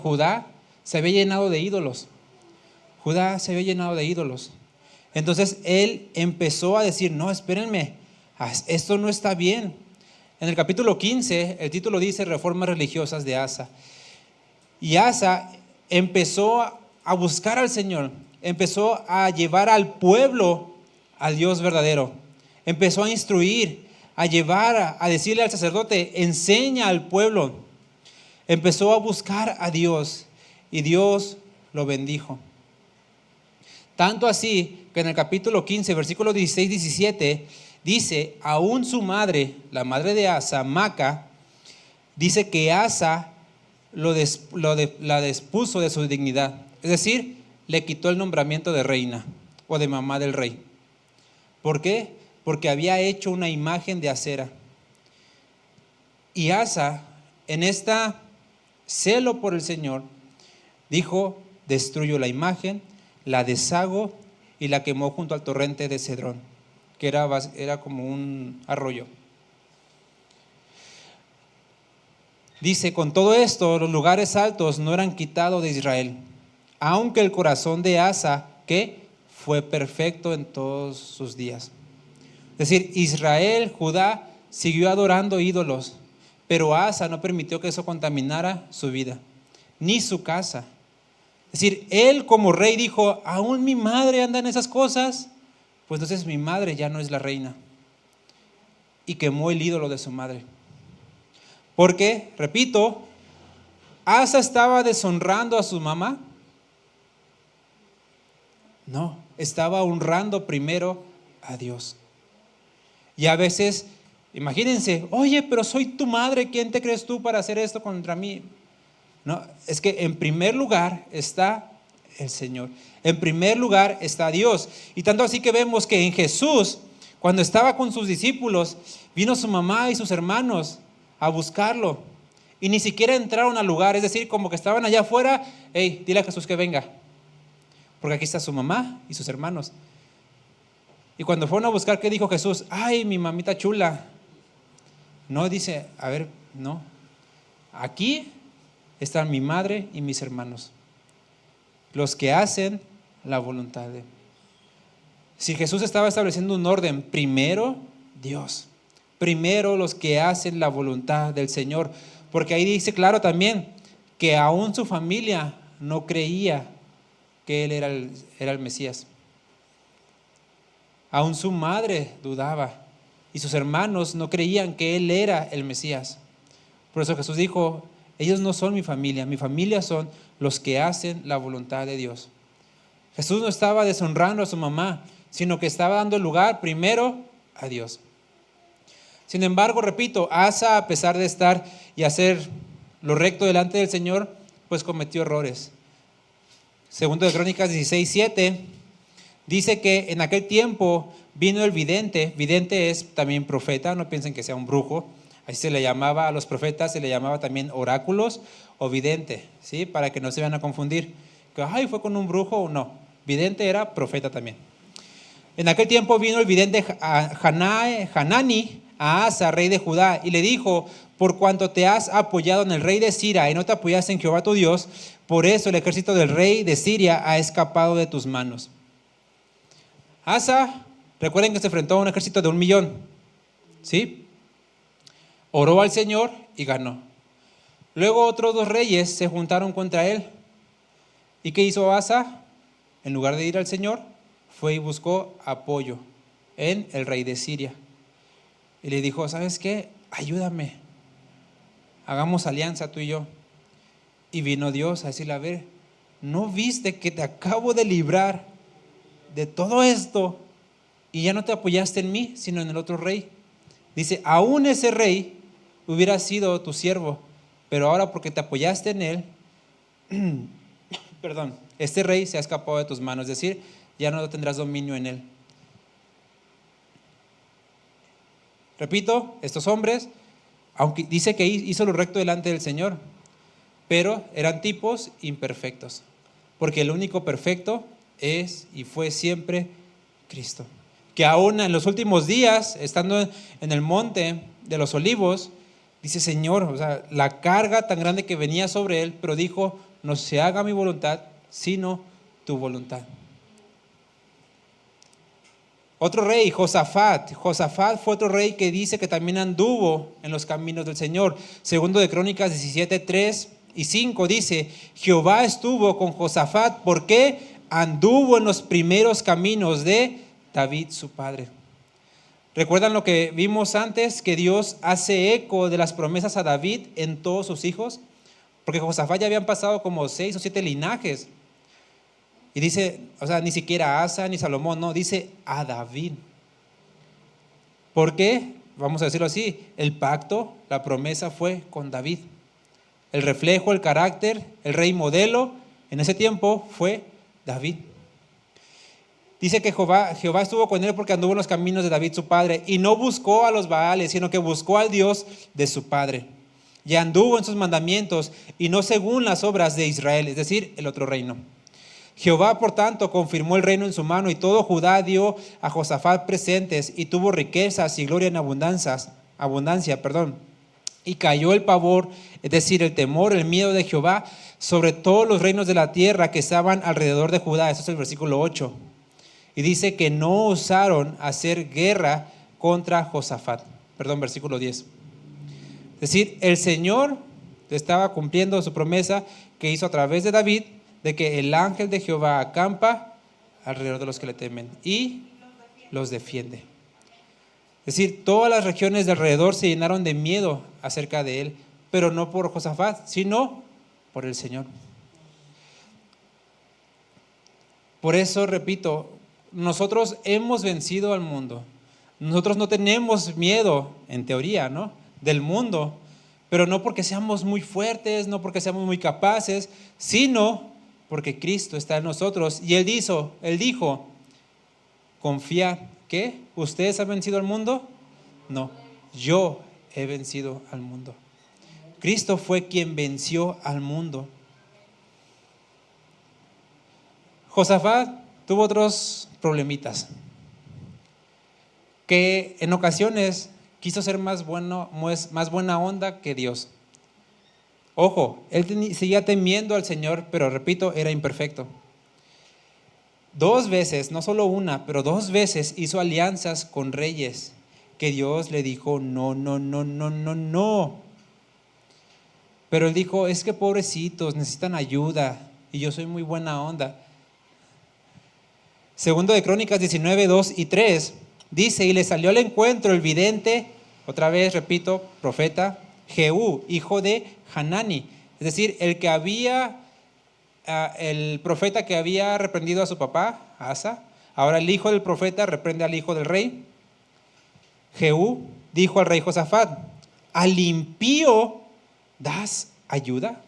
Judá se había llenado de ídolos. Entonces él empezó a decir: no, espérenme, esto no está bien. En el capítulo 15, el título dice Reformas religiosas de Asa. Y Asa empezó a buscar al Señor, empezó a llevar al pueblo al Dios verdadero, empezó a instruir, a llevar, a decirle al sacerdote: enseña al pueblo. Empezó a buscar a Dios y Dios lo bendijo. Tanto así que en el capítulo 15, versículos 16 y 17, dice: aún su madre, la madre de Asa, Maca, dice que Asa la despuso de su dignidad. Es decir, le quitó el nombramiento de reina o de mamá del rey. ¿Por qué? Porque había hecho una imagen de acera. Y Asa, en esta celo por el Señor, dijo: destruyo la imagen, la deshago y la quemó junto al torrente de Cedrón, que era como un arroyo. Dice: con todo esto los lugares altos no eran quitados de Israel, aunque el corazón de Asa, que fue perfecto en todos sus días. Es decir, Israel, Judá, siguió adorando ídolos, Pero Asa no permitió que eso contaminara su vida, ni su casa. Es decir, él como rey dijo, aún mi madre anda en esas cosas, pues entonces mi madre ya no es la reina. Y quemó el ídolo de su madre. Porque, repito, Asa estaba deshonrando a su mamá. No, estaba honrando primero a Dios. Y a veces, imagínense, oye, pero soy tu madre, ¿quién te crees tú para hacer esto contra mí? No, es que en primer lugar está el Señor. En primer lugar está Dios. Y tanto así que vemos que en Jesús, cuando estaba con sus discípulos, vino su mamá y sus hermanos a buscarlo. Y ni siquiera entraron al lugar, es decir, como que estaban allá afuera, hey, dile a Jesús que venga. Porque aquí está su mamá y sus hermanos. Y cuando fueron a buscar, ¿qué dijo Jesús? Ay, mi mamita chula. No, dice, a ver, no. Aquí están mi madre y mis hermanos, los que hacen la voluntad de Él. Si Jesús estaba estableciendo un orden, primero Dios, primero los que hacen la voluntad del Señor, porque ahí dice claro también que aún su familia no creía que Él era el Mesías. Aún su madre dudaba y sus hermanos no creían que Él era el Mesías. Por eso Jesús dijo, ellos no son mi familia son los que hacen la voluntad de Dios. Jesús no estaba deshonrando a su mamá, sino que estaba dando lugar primero a Dios. Sin embargo, repito, Asa, a pesar de estar y hacer lo recto delante del Señor, pues cometió errores. Segundo de Crónicas 16:7 dice que en aquel tiempo vino el vidente. Vidente es también profeta, no piensen que sea un brujo. Así se le llamaba a los profetas, se le llamaba también oráculos o vidente, ¿sí? Para que no se vayan a confundir. Que, ay, fue con un brujo o no. Vidente era profeta también. En aquel tiempo vino el vidente Hanani a Asa, rey de Judá, y le dijo, por cuanto te has apoyado en el rey de Siria y no te apoyaste en Jehová tu Dios, por eso el ejército del rey de Siria ha escapado de tus manos. Asa, recuerden que se enfrentó a un ejército de 1,000,000, ¿sí? Oró al Señor y ganó. Luego otros 2 reyes se juntaron contra él. ¿Y qué hizo Asa? En lugar de ir al Señor, fue y buscó apoyo en el rey de Siria. Y le dijo, ¿sabes qué? Ayúdame. Hagamos alianza tú y yo. Y vino Dios a decirle, a ver, ¿no viste que te acabo de librar de todo esto y ya no te apoyaste en mí, sino en el otro rey? Dice, aún ese rey hubiera sido tu siervo, pero ahora porque te apoyaste en él, perdón, este rey se ha escapado de tus manos, es decir, ya no tendrás dominio en él. Repito, estos hombres, aunque dice que hizo lo recto delante del Señor, pero eran tipos imperfectos, porque el único perfecto es y fue siempre Cristo. Que aún en los últimos días, estando en el monte de los olivos, dice, Señor, o sea, la carga tan grande que venía sobre él, pero dijo, no se haga mi voluntad, sino tu voluntad. Otro rey, Josafat. Josafat fue otro rey que dice que también anduvo en los caminos del Señor. Segundo de Crónicas 17:3 y 5 dice, Jehová estuvo con Josafat porque anduvo en los primeros caminos de David su padre. ¿Recuerdan lo que vimos antes? Que Dios hace eco de las promesas a David en todos sus hijos. Porque Josafat ya habían pasado como 6 o 7 linajes. Y dice, o sea, ni siquiera Asa ni Salomón, no, dice a David. ¿Por qué? Vamos a decirlo así, el pacto, la promesa fue con David. El reflejo, el carácter, el rey modelo, en ese tiempo fue David. Dice que Jehová estuvo con él porque anduvo en los caminos de David su padre y no buscó a los Baales, sino que buscó al Dios de su padre. Y anduvo en sus mandamientos y no según las obras de Israel, es decir, el otro reino. Jehová, por tanto, confirmó el reino en su mano y todo Judá dio a Josafat presentes y tuvo riquezas y gloria en abundancia. Y cayó el pavor, es decir, el temor, el miedo de Jehová sobre todos los reinos de la tierra que estaban alrededor de Judá. Eso es el versículo 8. Y dice que no osaron hacer guerra contra Josafat. Versículo 10. Es decir, el Señor estaba cumpliendo su promesa que hizo a través de David, de que el ángel de Jehová acampa alrededor de los que le temen y los defiende. Es decir, todas las regiones de alrededor se llenaron de miedo acerca de él, pero no por Josafat, sino por el Señor. Por eso, repito, nosotros hemos vencido al mundo. Nosotros no tenemos miedo, en teoría, ¿no?, del mundo, pero no porque seamos muy fuertes, no porque seamos muy capaces, sino porque Cristo está en nosotros. Y Él dijo, confiad, ¿qué? ¿Ustedes han vencido al mundo? No, yo he vencido al mundo. Cristo fue quien venció al mundo. Josafat tuvo otros problemitas, que en ocasiones quiso ser más buena onda que Dios. Ojo, él seguía temiendo al Señor, pero repito, era imperfecto. 2 veces, no solo una, pero 2 veces hizo alianzas con reyes, que Dios le dijo, no. Pero él dijo, es que pobrecitos, necesitan ayuda, y yo soy muy buena onda. Segundo de Crónicas 19, 2 y 3, dice, y le salió al encuentro el vidente, otra vez repito, profeta, Jehú, hijo de Hanani, es decir, el profeta que había reprendido a su papá, Asa, ahora el hijo del profeta reprende al hijo del rey. Jehú dijo al rey Josafat, ¿al impío das ayuda?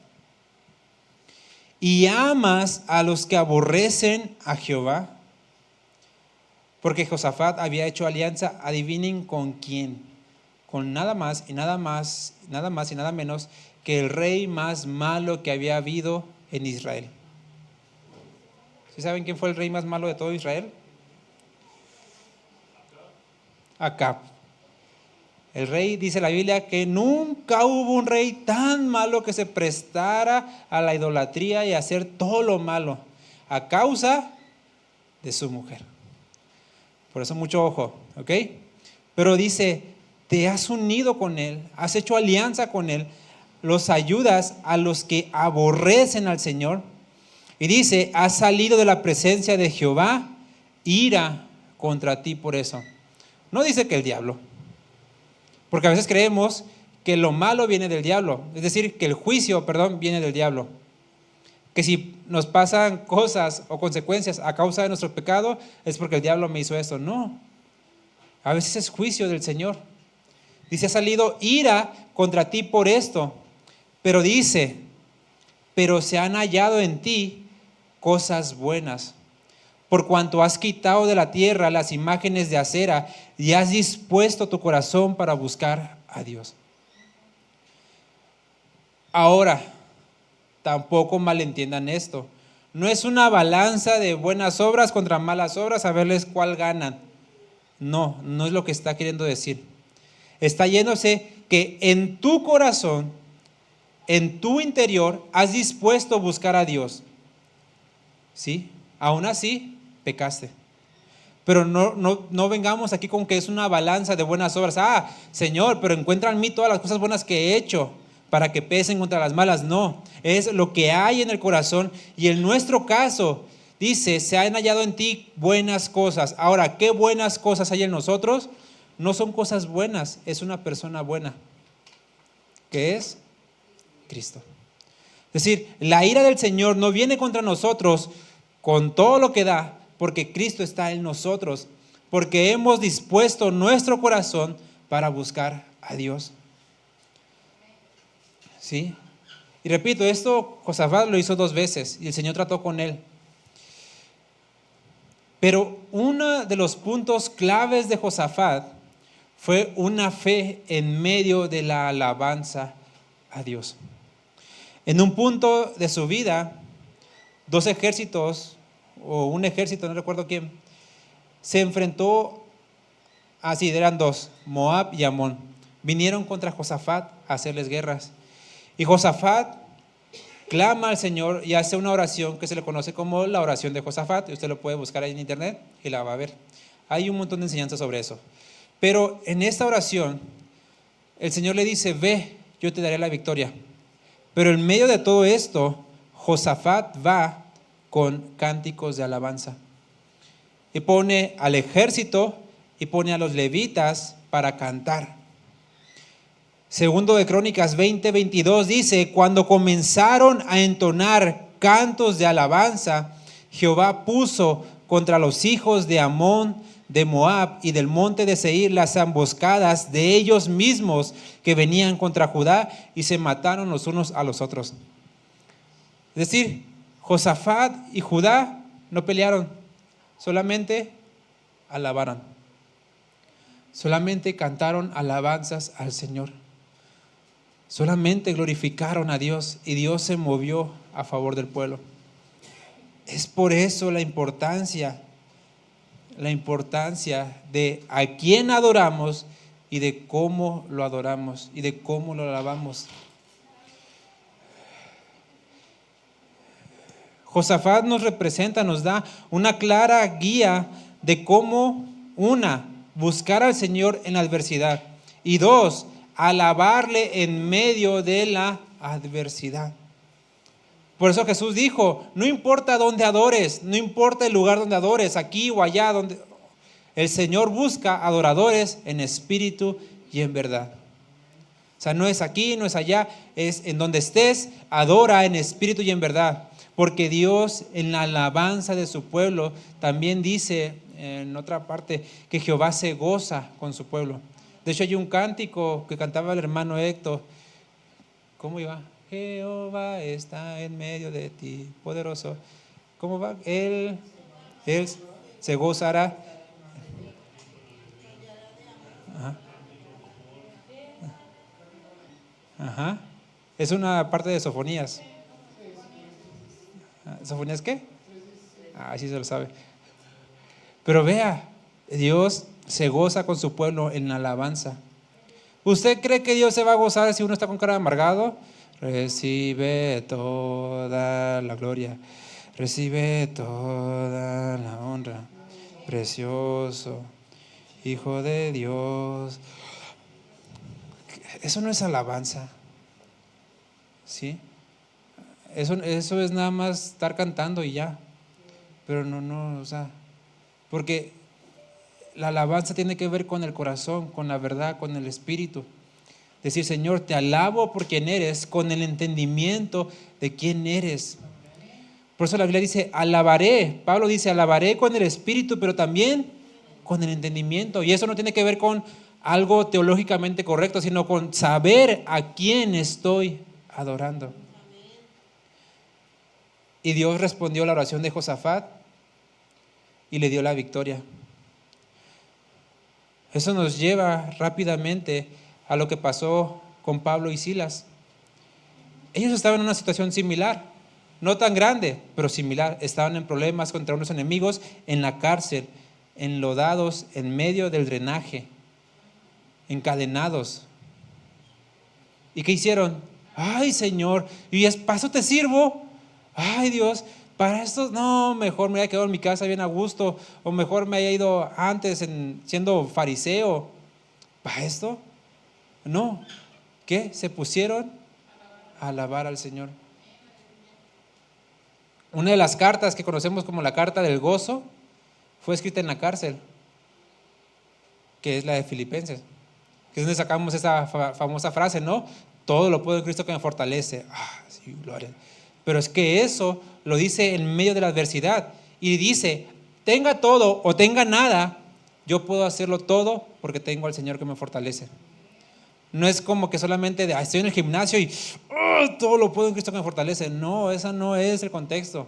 ¿Y amas a los que aborrecen a Jehová? Porque Josafat había hecho alianza, adivinen con quién, con nada más y nada menos que el rey más malo que había habido en Israel. ¿Sí saben quién fue el rey más malo de todo Israel? Acab. El rey, dice la Biblia, que nunca hubo un rey tan malo que se prestara a la idolatría y a hacer todo lo malo a causa de su mujer. Por eso mucho ojo, ¿ok? Pero dice, te has unido con él, has hecho alianza con él, los ayudas a los que aborrecen al Señor. Y dice, has salido de la presencia de Jehová, ira contra ti por eso. No dice que el diablo, porque a veces creemos que lo malo viene del diablo, es decir, que el juicio, viene del diablo. Que si nos pasan cosas o consecuencias a causa de nuestro pecado, es porque el diablo me hizo esto. No, a veces es juicio del Señor. Dice, ha salido ira contra ti por esto, pero dice, pero se han hallado en ti cosas buenas, por cuanto has quitado de la tierra las imágenes de acera y has dispuesto tu corazón para buscar a Dios. Ahora, tampoco malentiendan esto. No es una balanza de buenas obras contra malas obras a verles cuál ganan. No es lo que está queriendo decir. Está yéndose que en tu corazón, en tu interior, has dispuesto a buscar a Dios. ¿Sí? Aún así, pecaste. Pero no vengamos aquí con que es una balanza de buenas obras. Señor, pero encuentra en mí todas las cosas buenas que he hecho para que pesen contra las malas. No, es lo que hay en el corazón. Y en nuestro caso, dice, se han hallado en ti buenas cosas. Ahora, ¿qué buenas cosas hay en nosotros? No son cosas buenas, es una persona buena, que es Cristo. Es decir, la ira del Señor no viene contra nosotros con todo lo que da, porque Cristo está en nosotros, porque hemos dispuesto nuestro corazón para buscar a Dios. ¿Sí? Y repito, esto Josafat lo hizo 2 veces y el Señor trató con él. Pero uno de los puntos claves de Josafat fue una fe en medio de la alabanza a Dios. En un punto de su vida, 2 ejércitos, o un ejército, no recuerdo quién, se enfrentó, eran 2, Moab y Amón. Vinieron contra Josafat a hacerles guerras. Y Josafat clama al Señor y hace una oración que se le conoce como la oración de Josafat. Usted lo puede buscar ahí en internet y la va a ver. Hay un montón de enseñanzas sobre eso. Pero en esta oración, el Señor le dice, ve, yo te daré la victoria. Pero en medio de todo esto, Josafat va con cánticos de alabanza. Y pone al ejército y pone a los levitas para cantar. Segundo de Crónicas 20:22 dice, cuando comenzaron a entonar cantos de alabanza, Jehová puso contra los hijos de Amón, de Moab y del monte de Seir las emboscadas de ellos mismos que venían contra Judá y se mataron los unos a los otros. Es decir, Josafat y Judá no pelearon, solamente alabaron. Solamente cantaron alabanzas al Señor. Solamente glorificaron a Dios y Dios se movió a favor del pueblo. Es por eso la importancia de a quién adoramos y de cómo lo adoramos y de cómo lo alabamos. Josafat nos representa, nos da una clara guía de cómo, buscar al Señor en la adversidad y dos, alabarle en medio de la adversidad. Por eso Jesús dijo, no importa dónde adores, no importa el lugar donde adores, aquí o allá, donde el Señor busca adoradores en espíritu y en verdad. O sea, no es aquí, no es allá, es en donde estés, adora en espíritu y en verdad. Porque Dios en la alabanza de su pueblo también dice en otra parte que Jehová se goza con su pueblo. De hecho hay un cántico que cantaba el hermano Héctor. ¿Cómo iba? Jehová está en medio de ti, poderoso. ¿Cómo va? Él se gozará. Ajá. Es una parte de Sofonías. ¿Sofonías qué? Sí se lo sabe. Pero vea, Dios se goza con su pueblo en la alabanza. ¿Usted cree que Dios se va a gozar si uno está con cara de amargado? Recibe toda la gloria, recibe toda la honra, precioso Hijo de Dios. Eso no es alabanza, ¿sí? Eso es nada más estar cantando y ya. Pero no, o sea, porque la alabanza tiene que ver con el corazón, con la verdad, con el espíritu. Decir, Señor, te alabo por quien eres, con el entendimiento de quién eres. Por eso la Biblia dice, alabaré. Pablo dice, alabaré con el espíritu, pero también con el entendimiento. Y eso no tiene que ver con algo teológicamente correcto, sino con saber a quién estoy adorando. Y Dios respondió a la oración de Josafat y le dio la victoria. Eso nos lleva rápidamente a lo que pasó con Pablo y Silas. Ellos estaban en una situación similar, no tan grande, pero similar. Estaban en problemas contra unos enemigos, en la cárcel, enlodados en medio del drenaje, encadenados. ¿Y qué hicieron? Ay, Señor, y paso te sirvo. Ay, Dios, para esto, no, mejor me haya quedado en mi casa bien a gusto, o mejor me haya ido antes siendo fariseo. ¿Para esto? No. ¿Qué? Se pusieron a alabar al Señor. Una de las cartas que conocemos como la carta del gozo fue escrita en la cárcel, que es la de Filipenses, que es donde sacamos esa famosa frase, ¿no? Todo lo puedo en Cristo que me fortalece. Sí, gloria. Pero es que eso lo dice en medio de la adversidad y dice, tenga todo o tenga nada, yo puedo hacerlo todo porque tengo al Señor que me fortalece. No es como que solamente estoy en el gimnasio y todo lo puedo en Cristo que me fortalece. No, ese no es el contexto.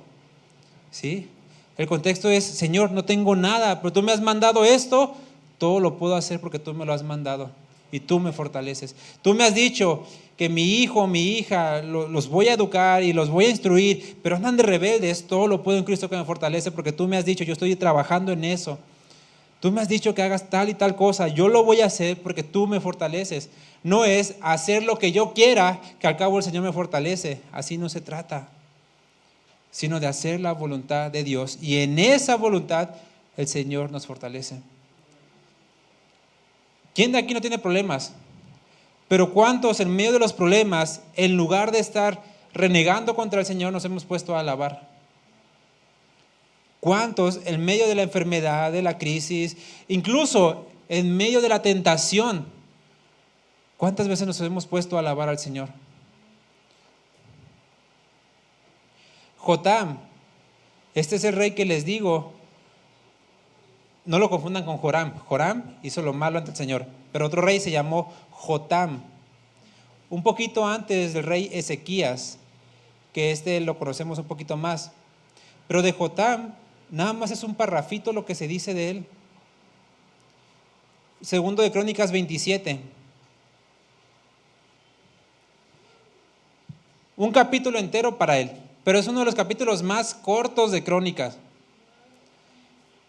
¿Sí? El contexto es, Señor, no tengo nada, pero tú me has mandado esto, todo lo puedo hacer porque tú me lo has mandado y tú me fortaleces. Tú me has dicho que mi hijo o mi hija los voy a educar y los voy a instruir, pero andan de rebeldes, todo lo puedo en Cristo que me fortalece porque tú me has dicho, yo estoy trabajando en eso. Tú me has dicho que hagas tal y tal cosa, yo lo voy a hacer porque tú me fortaleces. No es hacer lo que yo quiera, que al cabo el Señor me fortalece. Así no se trata, sino de hacer la voluntad de Dios. Y en esa voluntad el Señor nos fortalece. ¿Quién de aquí no tiene problemas? Pero ¿cuántos en medio de los problemas, en lugar de estar renegando contra el Señor, nos hemos puesto a alabar? ¿Cuántos en medio de la enfermedad, de la crisis, incluso en medio de la tentación, cuántas veces nos hemos puesto a alabar al Señor? Jotam, este es el rey que les digo, no lo confundan con Joram. Joram hizo lo malo ante el Señor, pero otro rey se llamó Jotam, un poquito antes del rey Ezequías, que este lo conocemos un poquito más. Pero de Jotam, nada más es un parrafito lo que se dice de él. Segundo de Crónicas 27. Un capítulo entero para él, pero es uno de los capítulos más cortos de Crónicas.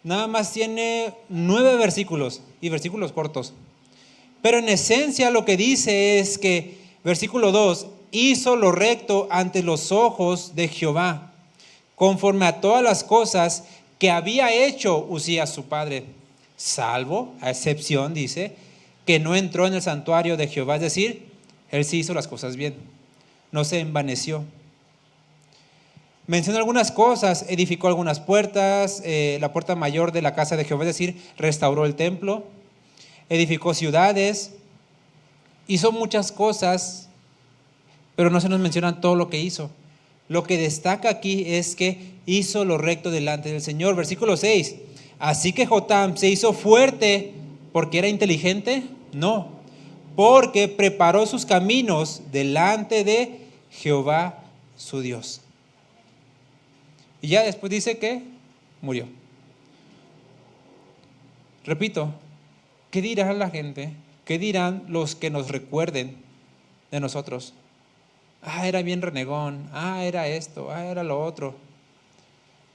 Nada más tiene 9 versículos y versículos cortos. Pero en esencia lo que dice es que, versículo 2, hizo lo recto ante los ojos de Jehová, conforme a todas las cosas que había hecho Uzías su padre, salvo, a excepción, dice, que no entró en el santuario de Jehová, es decir, él sí hizo las cosas bien, no se envaneció. Menciona algunas cosas, edificó algunas puertas, la puerta mayor de la casa de Jehová, es decir, restauró el templo, edificó ciudades, hizo muchas cosas, pero no se nos menciona todo lo que hizo. Lo que destaca aquí es que hizo lo recto delante del Señor. Versículo 6, así que Jotam se hizo fuerte porque era inteligente, no, porque preparó sus caminos delante de Jehová su Dios. Y ya después dice que murió. Repito, ¿qué dirá la gente? ¿Qué dirán los que nos recuerden de nosotros? Era bien renegón, era esto, era lo otro.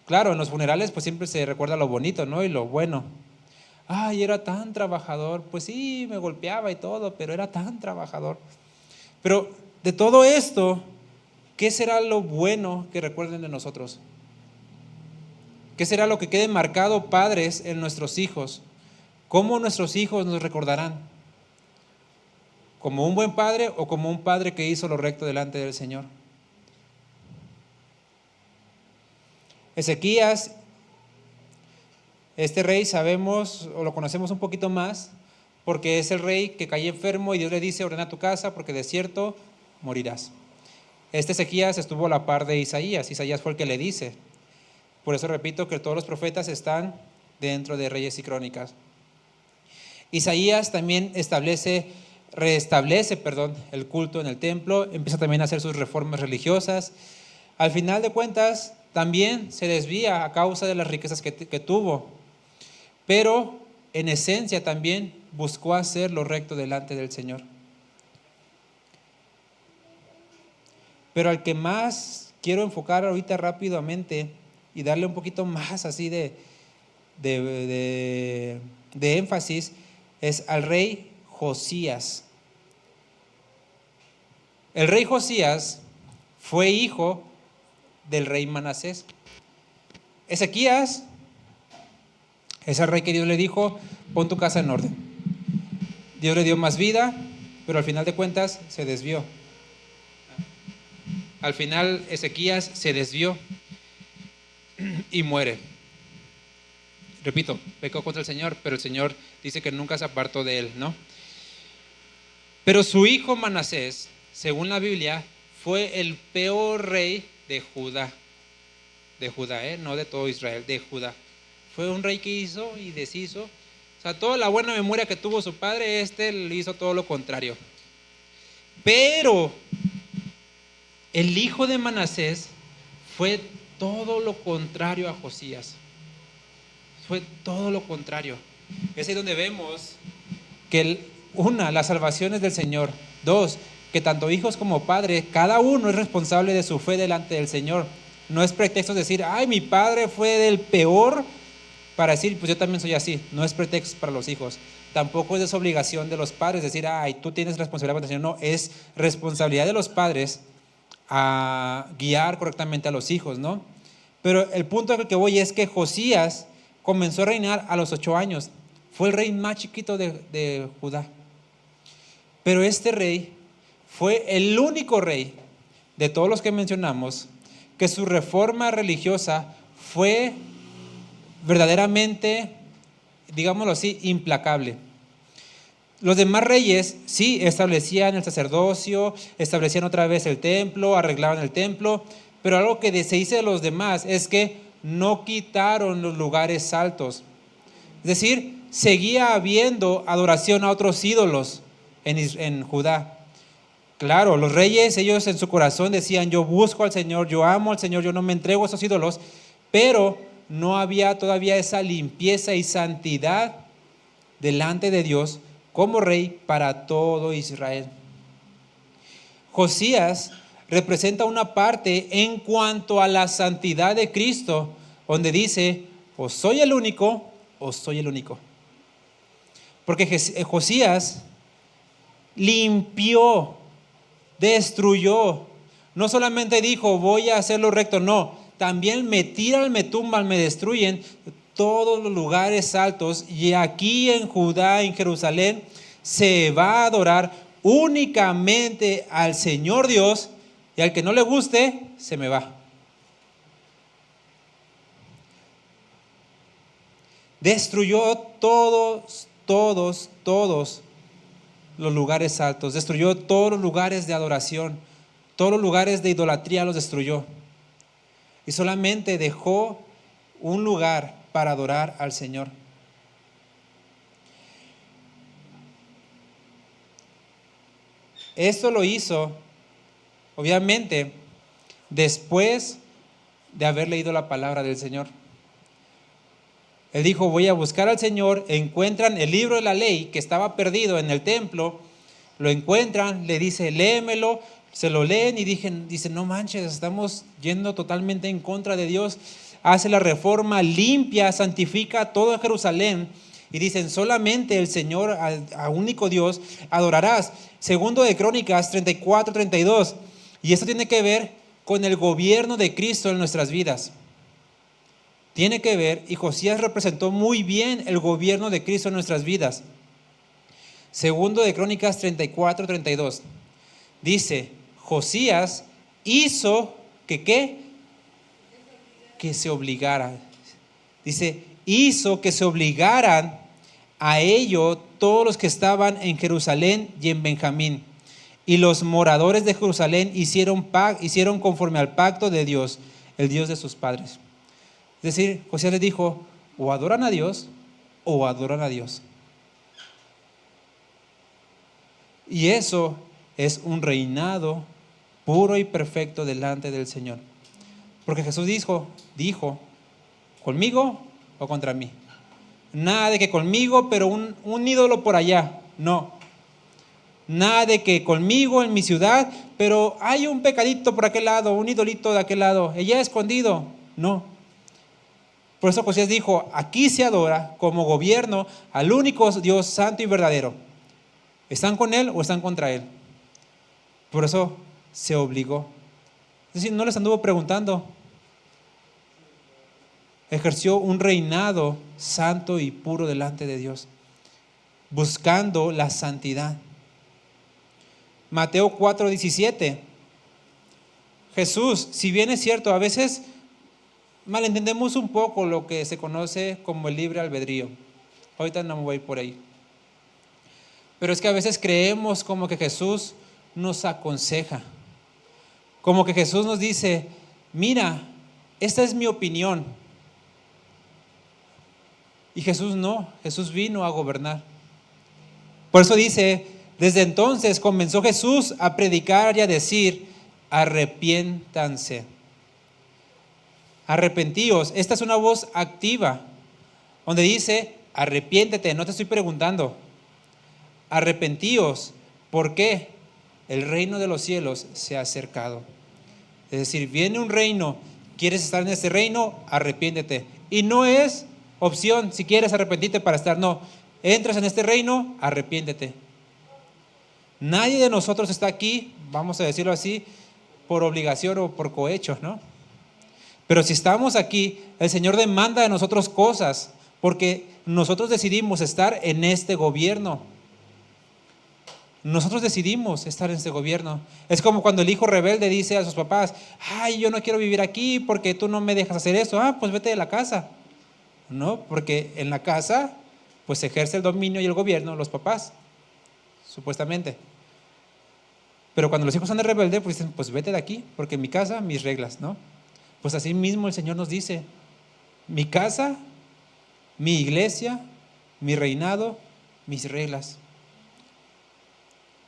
Claro, en los funerales pues siempre se recuerda lo bonito, ¿no? Y lo bueno. Era tan trabajador, pues sí, me golpeaba y todo, pero era tan trabajador. Pero de todo esto, ¿qué será lo bueno que recuerden de nosotros? ¿Qué será lo que quede marcado, padres, en nuestros hijos? ¿Cómo nuestros hijos nos recordarán? ¿Como un buen padre o como un padre que hizo lo recto delante del Señor? Ezequías, este rey sabemos o lo conocemos un poquito más porque es el rey que cayó enfermo y Dios le dice, ordena tu casa porque de cierto morirás. Este Ezequías estuvo a la par de Isaías. Isaías fue el que le dice. Por eso repito que todos los profetas están dentro de Reyes y Crónicas. Isaías también restablece el culto en el templo, empieza también a hacer sus reformas religiosas. Al final de cuentas, también se desvía a causa de las riquezas que tuvo, pero en esencia también buscó hacer lo recto delante del Señor. Pero al que más quiero enfocar ahorita rápidamente y darle un poquito más así de énfasis es al rey Josías. El rey Josías fue hijo del rey Manasés. Ezequías es el rey que Dios le dijo, pon tu casa en orden. Dios le dio más vida, pero al final de cuentas se desvió. Al final Ezequías se desvió y muere. Repito, pecó contra el Señor, pero el Señor dice que nunca se apartó de él, ¿no? Pero su hijo Manasés, según la Biblia, fue el peor rey de Judá. De Judá, no de todo Israel, de Judá. Fue un rey que hizo y deshizo. O sea, toda la buena memoria que tuvo su padre, le hizo todo lo contrario. Pero el hijo de Manasés fue todo lo contrario a Josías. Fue todo lo contrario. Es ahí donde vemos que la salvación es del Señor. 2, que tanto hijos como padres, cada uno es responsable de su fe delante del Señor. No es pretexto decir, mi padre fue del peor, para decir, pues yo también soy así. No es pretexto para los hijos. Tampoco es desobligación de los padres decir, tú tienes responsabilidad con el Señor. No, es responsabilidad de los padres a guiar correctamente a los hijos, ¿no? Pero el punto al que voy es que Josías comenzó a reinar a los 8 años. Fue el rey más chiquito de Judá. Pero este rey fue el único rey de todos los que mencionamos que su reforma religiosa fue verdaderamente, digámoslo así, implacable. Los demás reyes sí establecían el sacerdocio, establecían otra vez el templo, arreglaban el templo, pero algo que se dice de los demás es que no quitaron los lugares altos. Es decir, seguía habiendo adoración a otros ídolos en Judá. Claro, los reyes, ellos en su corazón decían, yo busco al Señor, yo amo al Señor, yo no me entrego a esos ídolos, pero no había todavía esa limpieza y santidad delante de Dios como rey para todo Israel. Josías representa una parte en cuanto a la santidad de Cristo, donde dice, o soy el único, o soy el único. Porque Josías limpió, destruyó, no solamente dijo, voy a hacer lo recto, no, también me tiran, me tumban, me destruyen todos los lugares altos, y aquí en Judá, en Jerusalén, se va a adorar únicamente al Señor Dios, y al que no le guste, se me va. Destruyó todos los lugares altos, destruyó todos los lugares de adoración, todos los lugares de idolatría los destruyó. Y solamente dejó un lugar para adorar al Señor. Esto lo hizo, obviamente, después de haber leído la palabra del Señor. Él dijo, voy a buscar al Señor, encuentran el libro de la ley que estaba perdido en el templo, lo encuentran, le dice, léemelo, se lo leen y dicen, no manches, estamos yendo totalmente en contra de Dios. Hace la reforma, limpia, santifica todo Jerusalén y dicen, solamente el Señor, a único Dios, adorarás. Segundo de Crónicas 34-32, y esto tiene que ver con el gobierno de Cristo en nuestras vidas. Tiene que ver, y Josías representó muy bien el gobierno de Cristo en nuestras vidas. Segundo de Crónicas 34-32. Dice, Josías hizo que ¿qué? Que se obligara. Dice, hizo que se obligaran a ello todos los que estaban en Jerusalén y en Benjamín. Y los moradores de Jerusalén hicieron conforme al pacto de Dios, el Dios de sus padres. Es decir, Josías les dijo, o adoran a Dios o adoran a Dios. Y eso es un reinado puro y perfecto delante del Señor. Porque Jesús dijo, ¿conmigo o contra mí? Nada de que conmigo, pero un ídolo por allá. No. Nada de que conmigo en mi ciudad, pero hay un pecadito por aquel lado, un idolito de aquel lado, ella escondido. No. Por eso Josías dijo, aquí se adora como gobierno al único Dios santo y verdadero. ¿Están con Él o están contra Él? Por eso se obligó. Es decir, no les anduvo preguntando. Ejerció un reinado santo y puro delante de Dios, buscando la santidad. Mateo 4:17. Jesús, si bien es cierto, a veces malentendemos un poco lo que se conoce como el libre albedrío. Ahorita no me voy por ahí. Pero es que a veces creemos como que Jesús nos aconseja. Como que Jesús nos dice, mira, esta es mi opinión. Y Jesús no, Jesús vino a gobernar. Por eso dice, desde entonces comenzó Jesús a predicar y a decir, arrepiéntanse. Arrepentíos. Esta es una voz activa, donde dice, arrepiéntete, no te estoy preguntando. Arrepentíos. ¿Por qué? El reino de los cielos se ha acercado. Es decir, viene un reino, ¿quieres estar en ese reino? Arrepiéntete. Y no es opción, si quieres arrepentirte para estar, no. Entras en este reino, arrepiéntete. Nadie de nosotros está aquí, vamos a decirlo así, por obligación o por cohecho, ¿no? Pero si estamos aquí, el Señor demanda de nosotros cosas, porque nosotros decidimos estar en este gobierno. Nosotros decidimos estar en este gobierno. Es como cuando el hijo rebelde dice a sus papás: ay, yo no quiero vivir aquí porque tú no me dejas hacer eso. Pues vete de la casa. No, porque en la casa pues se ejerce el dominio y el gobierno los papás, supuestamente. Pero cuando los hijos son de rebelde, pues dicen: pues vete de aquí, porque en mi casa, mis reglas, ¿no? Pues así mismo el Señor nos dice: mi casa, mi iglesia, mi reinado, mis reglas.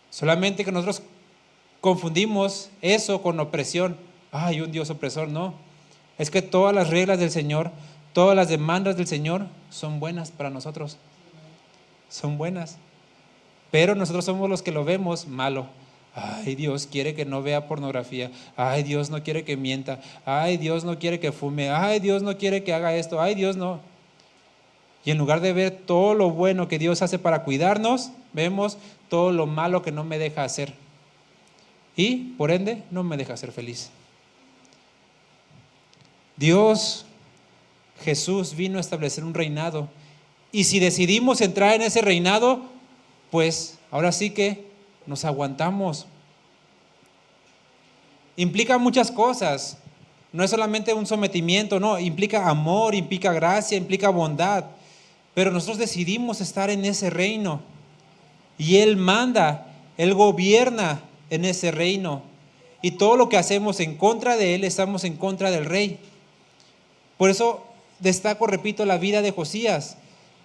Solamente que nosotros confundimos eso con opresión. Ay, un Dios opresor. No, es que todas las reglas del Señor, todas las demandas del Señor son buenas para nosotros. Son buenas. Pero nosotros somos los que lo vemos malo. Ay, Dios quiere que no vea pornografía. Ay, Dios no quiere que mienta. Ay, Dios no quiere que fume. Ay, Dios no quiere que haga esto. Ay, Dios no. Y en lugar de ver todo lo bueno que Dios hace para cuidarnos, vemos todo lo malo que no me deja hacer. Y, por ende, no me deja ser feliz. Dios, Jesús, vino a establecer un reinado. Y si decidimos entrar en ese reinado, pues ahora sí que nos aguantamos. Implica muchas cosas. No es solamente un sometimiento, no. Implica amor, implica gracia, implica bondad. Pero nosotros decidimos estar en ese reino. Y Él manda, Él gobierna en ese reino. Y todo lo que hacemos en contra de Él, estamos en contra del rey. Por eso destaco, repito, la vida de Josías.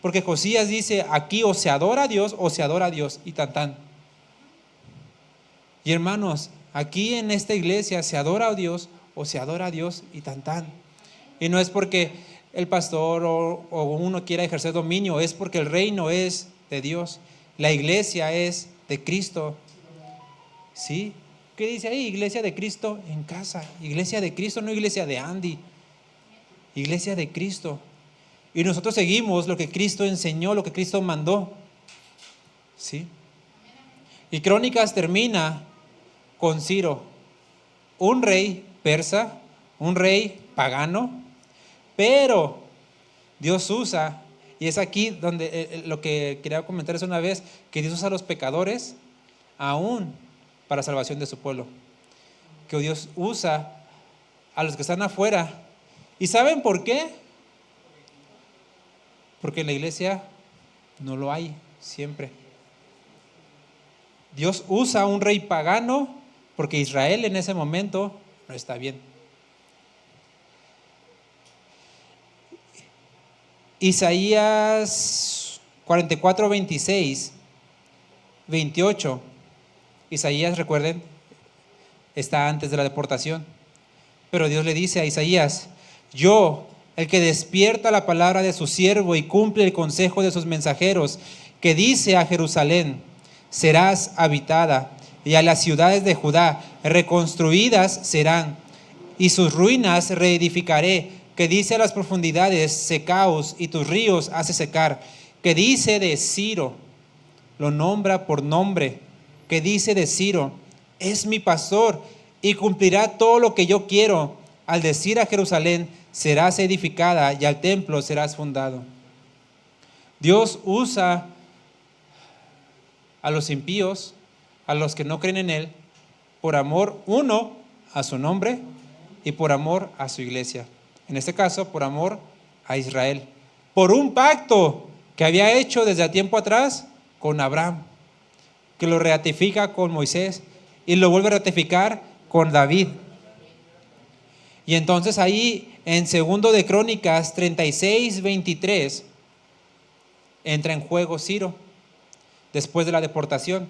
Porque Josías dice: aquí o se adora a Dios o se adora a Dios, y tan tan. Y hermanos, aquí en esta iglesia se adora a Dios o se adora a Dios, y tan tan. Y no es porque el pastor o uno quiera ejercer dominio, es porque el reino es de Dios. La iglesia es de Cristo. ¿Sí? ¿Qué dice ahí? Iglesia de Cristo en casa. Iglesia de Cristo, no iglesia de Andy. Iglesia de Cristo. Y nosotros seguimos lo que Cristo enseñó, lo que Cristo mandó. ¿Sí? Y Crónicas termina con Ciro, un rey persa, un rey pagano, pero Dios usa, y es aquí donde lo que quería comentar es una vez, que Dios usa a los pecadores aún para salvación de su pueblo. Que Dios usa a los que están afuera. ¿Y saben por qué? Porque en la iglesia no lo hay siempre. Dios usa a un rey pagano porque Israel en ese momento no está bien. Isaías 44, 26, 28. Isaías, recuerden, está antes de la deportación. Pero Dios le dice a Isaías: yo, el que despierta la palabra de su siervo y cumple el consejo de sus mensajeros, que dice a Jerusalén: serás habitada, y a las ciudades de Judá reconstruidas serán, y sus ruinas reedificaré, que dice a las profundidades: secaos, y tus ríos hace secar, que dice de Ciro, lo nombra por nombre, que dice de Ciro: es mi pastor y cumplirá todo lo que yo quiero, al decir a Jerusalén: serás edificada, y al templo serás fundado. Dios usa a los impíos, a los que no creen en Él, por amor, uno, a su nombre, y por amor a su iglesia. En este caso, por amor a Israel, por un pacto que había hecho desde tiempo atrás con Abraham, que lo ratifica con Moisés y lo vuelve a ratificar con David. Y entonces ahí en 2 de Crónicas 36, 23 entra en juego Ciro después de la deportación.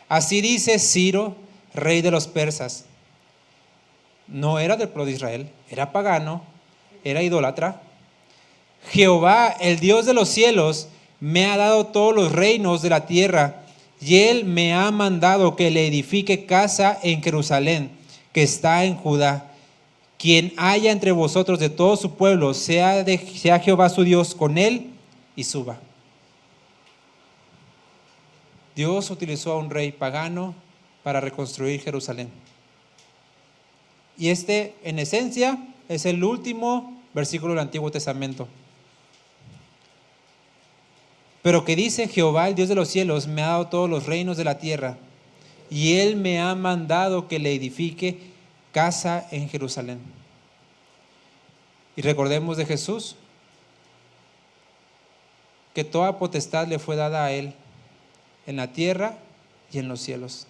Así dice Ciro, rey de los persas. No era del pueblo de Israel, era pagano, era idólatra. Jehová, el Dios de los cielos, me ha dado todos los reinos de la tierra, y Él me ha mandado que le edifique casa en Jerusalén, que está en Judá. Quien haya entre vosotros de todo su pueblo, sea Jehová su Dios con él, y suba. Dios utilizó a un rey pagano para reconstruir Jerusalén. Y este, en esencia, es el último versículo del Antiguo Testamento. Pero que dice: Jehová, el Dios de los cielos, me ha dado todos los reinos de la tierra, y Él me ha mandado que le edifique casa en Jerusalén. Y recordemos de Jesús, que toda potestad le fue dada a Él, en la tierra y en los cielos.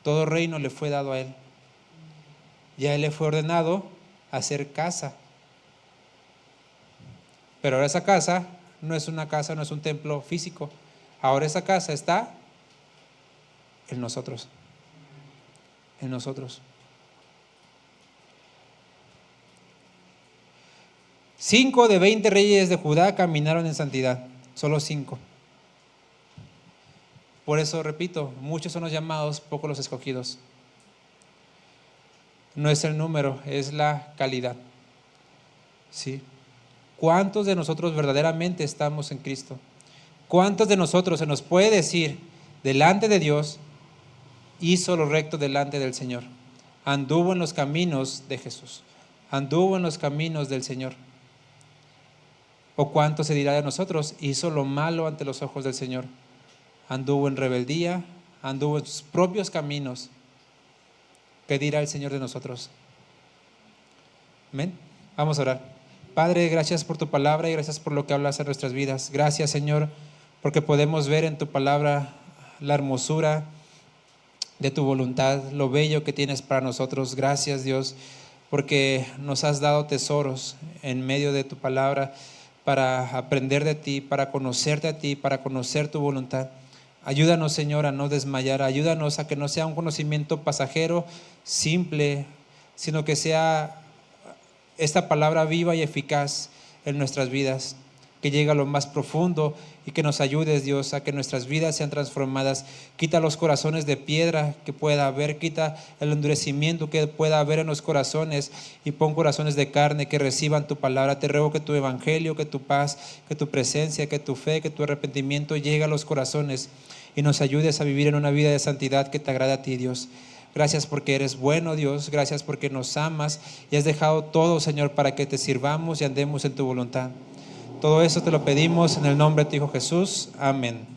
Todo reino le fue dado a Él. Y a Él le fue ordenado hacer casa. Pero ahora esa casa no es una casa, no es un templo físico. Ahora esa casa está en nosotros. En nosotros. 5 de 20 reyes de Judá caminaron en santidad. Solo 5. Por eso, repito, muchos son los llamados, pocos los escogidos. No es el número, es la calidad. ¿Sí? ¿Cuántos de nosotros verdaderamente estamos en Cristo? ¿Cuántos de nosotros se nos puede decir delante de Dios, hizo lo recto delante del Señor? Anduvo en los caminos de Jesús. Anduvo en los caminos del Señor. ¿O cuánto se dirá de nosotros? Hizo lo malo ante los ojos del Señor. Anduvo en rebeldía, anduvo en sus propios caminos. ¿Qué dirá el Señor de nosotros? Amén. Vamos a orar. Padre, gracias por tu palabra y gracias por lo que hablas en nuestras vidas. Gracias, Señor, porque podemos ver en tu palabra la hermosura de tu voluntad, lo bello que tienes para nosotros. Gracias, Dios, porque nos has dado tesoros en medio de tu palabra para aprender de ti, para conocerte a ti, para conocer tu voluntad. Ayúdanos, Señor, a no desmayar. Ayúdanos a que no sea un conocimiento pasajero, simple, sino que sea esta palabra viva y eficaz en nuestras vidas, que llegue a lo más profundo y que nos ayudes, Dios, a que nuestras vidas sean transformadas. Quita los corazones de piedra que pueda haber, quita el endurecimiento que pueda haber en los corazones y pon corazones de carne que reciban tu palabra. Te ruego que tu evangelio, que tu paz, que tu presencia, que tu fe, que tu arrepentimiento llegue a los corazones y nos ayudes a vivir en una vida de santidad que te agrade a ti, Dios. Gracias porque eres bueno, Dios. Gracias porque nos amas y has dejado todo, Señor, para que te sirvamos y andemos en tu voluntad. Todo eso te lo pedimos en el nombre de tu Hijo Jesús. Amén.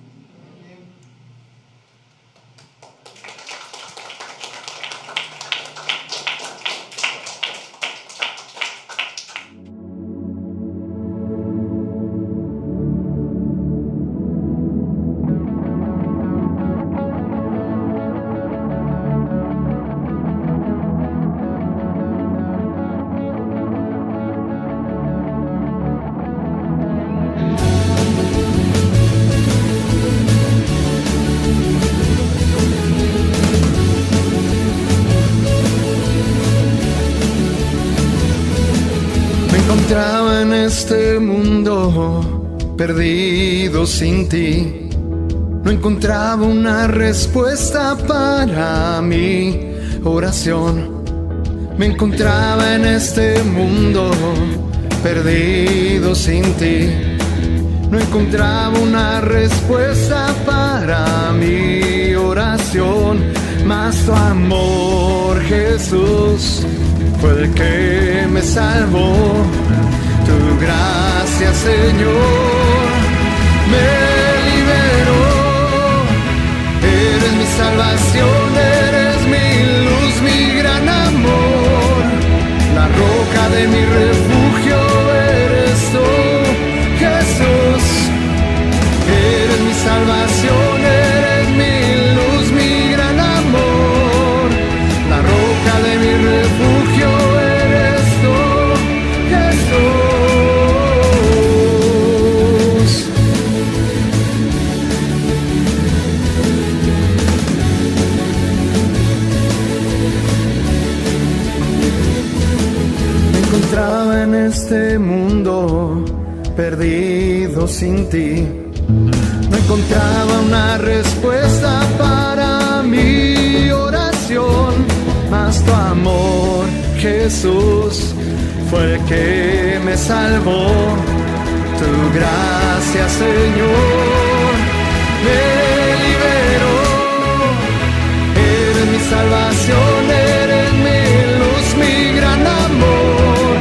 Encontraba en este mundo perdido sin ti. No encontraba una respuesta para mi oración. Me encontraba en este mundo perdido sin ti. No encontraba una respuesta para mi oración. Mas tu amor, Jesús, fue el que me salvó. Tu gracia, Señor, me liberó. Eres mi salvación, eres mi luz, mi gran amor. La roca de mi refugio eres tú, Jesús. Eres mi salvación, eres mi luz, mi gran amor. La roca de mi refugio eres tú, Jesús. Me encontraba en este mundo perdido sin ti. No encontraba una respuesta para mi oración. Mas tu amor, Jesús, fue el que me salvó. Tu gracia, Señor, me liberó. Eres mi salvación, eres mi luz, mi gran amor.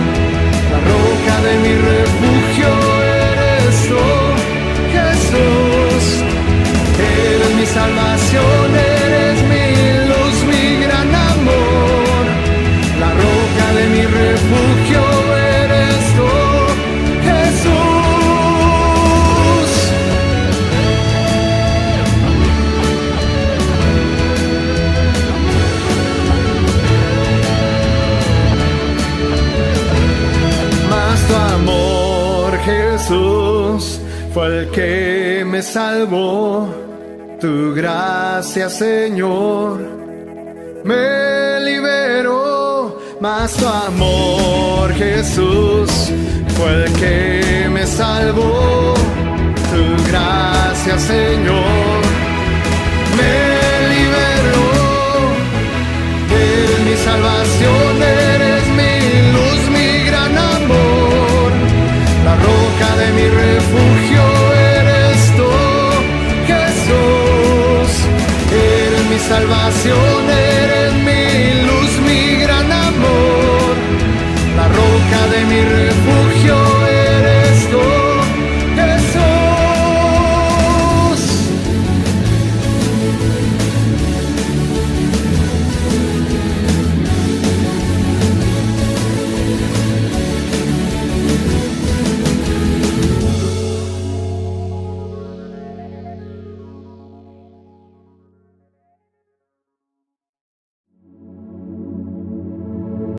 La roca de mi refugio eres tú, Jesús. Jesús fue el que me salvó. Tu gracia, Señor, me liberó. Mas tu amor, Jesús, fue el que me salvó. Tu gracia, Señor, me liberó. Eres mi salvación, eres mi luz, mi gran amor. La roca de mi refugio eres tú, Jesús. Eres mi salvación,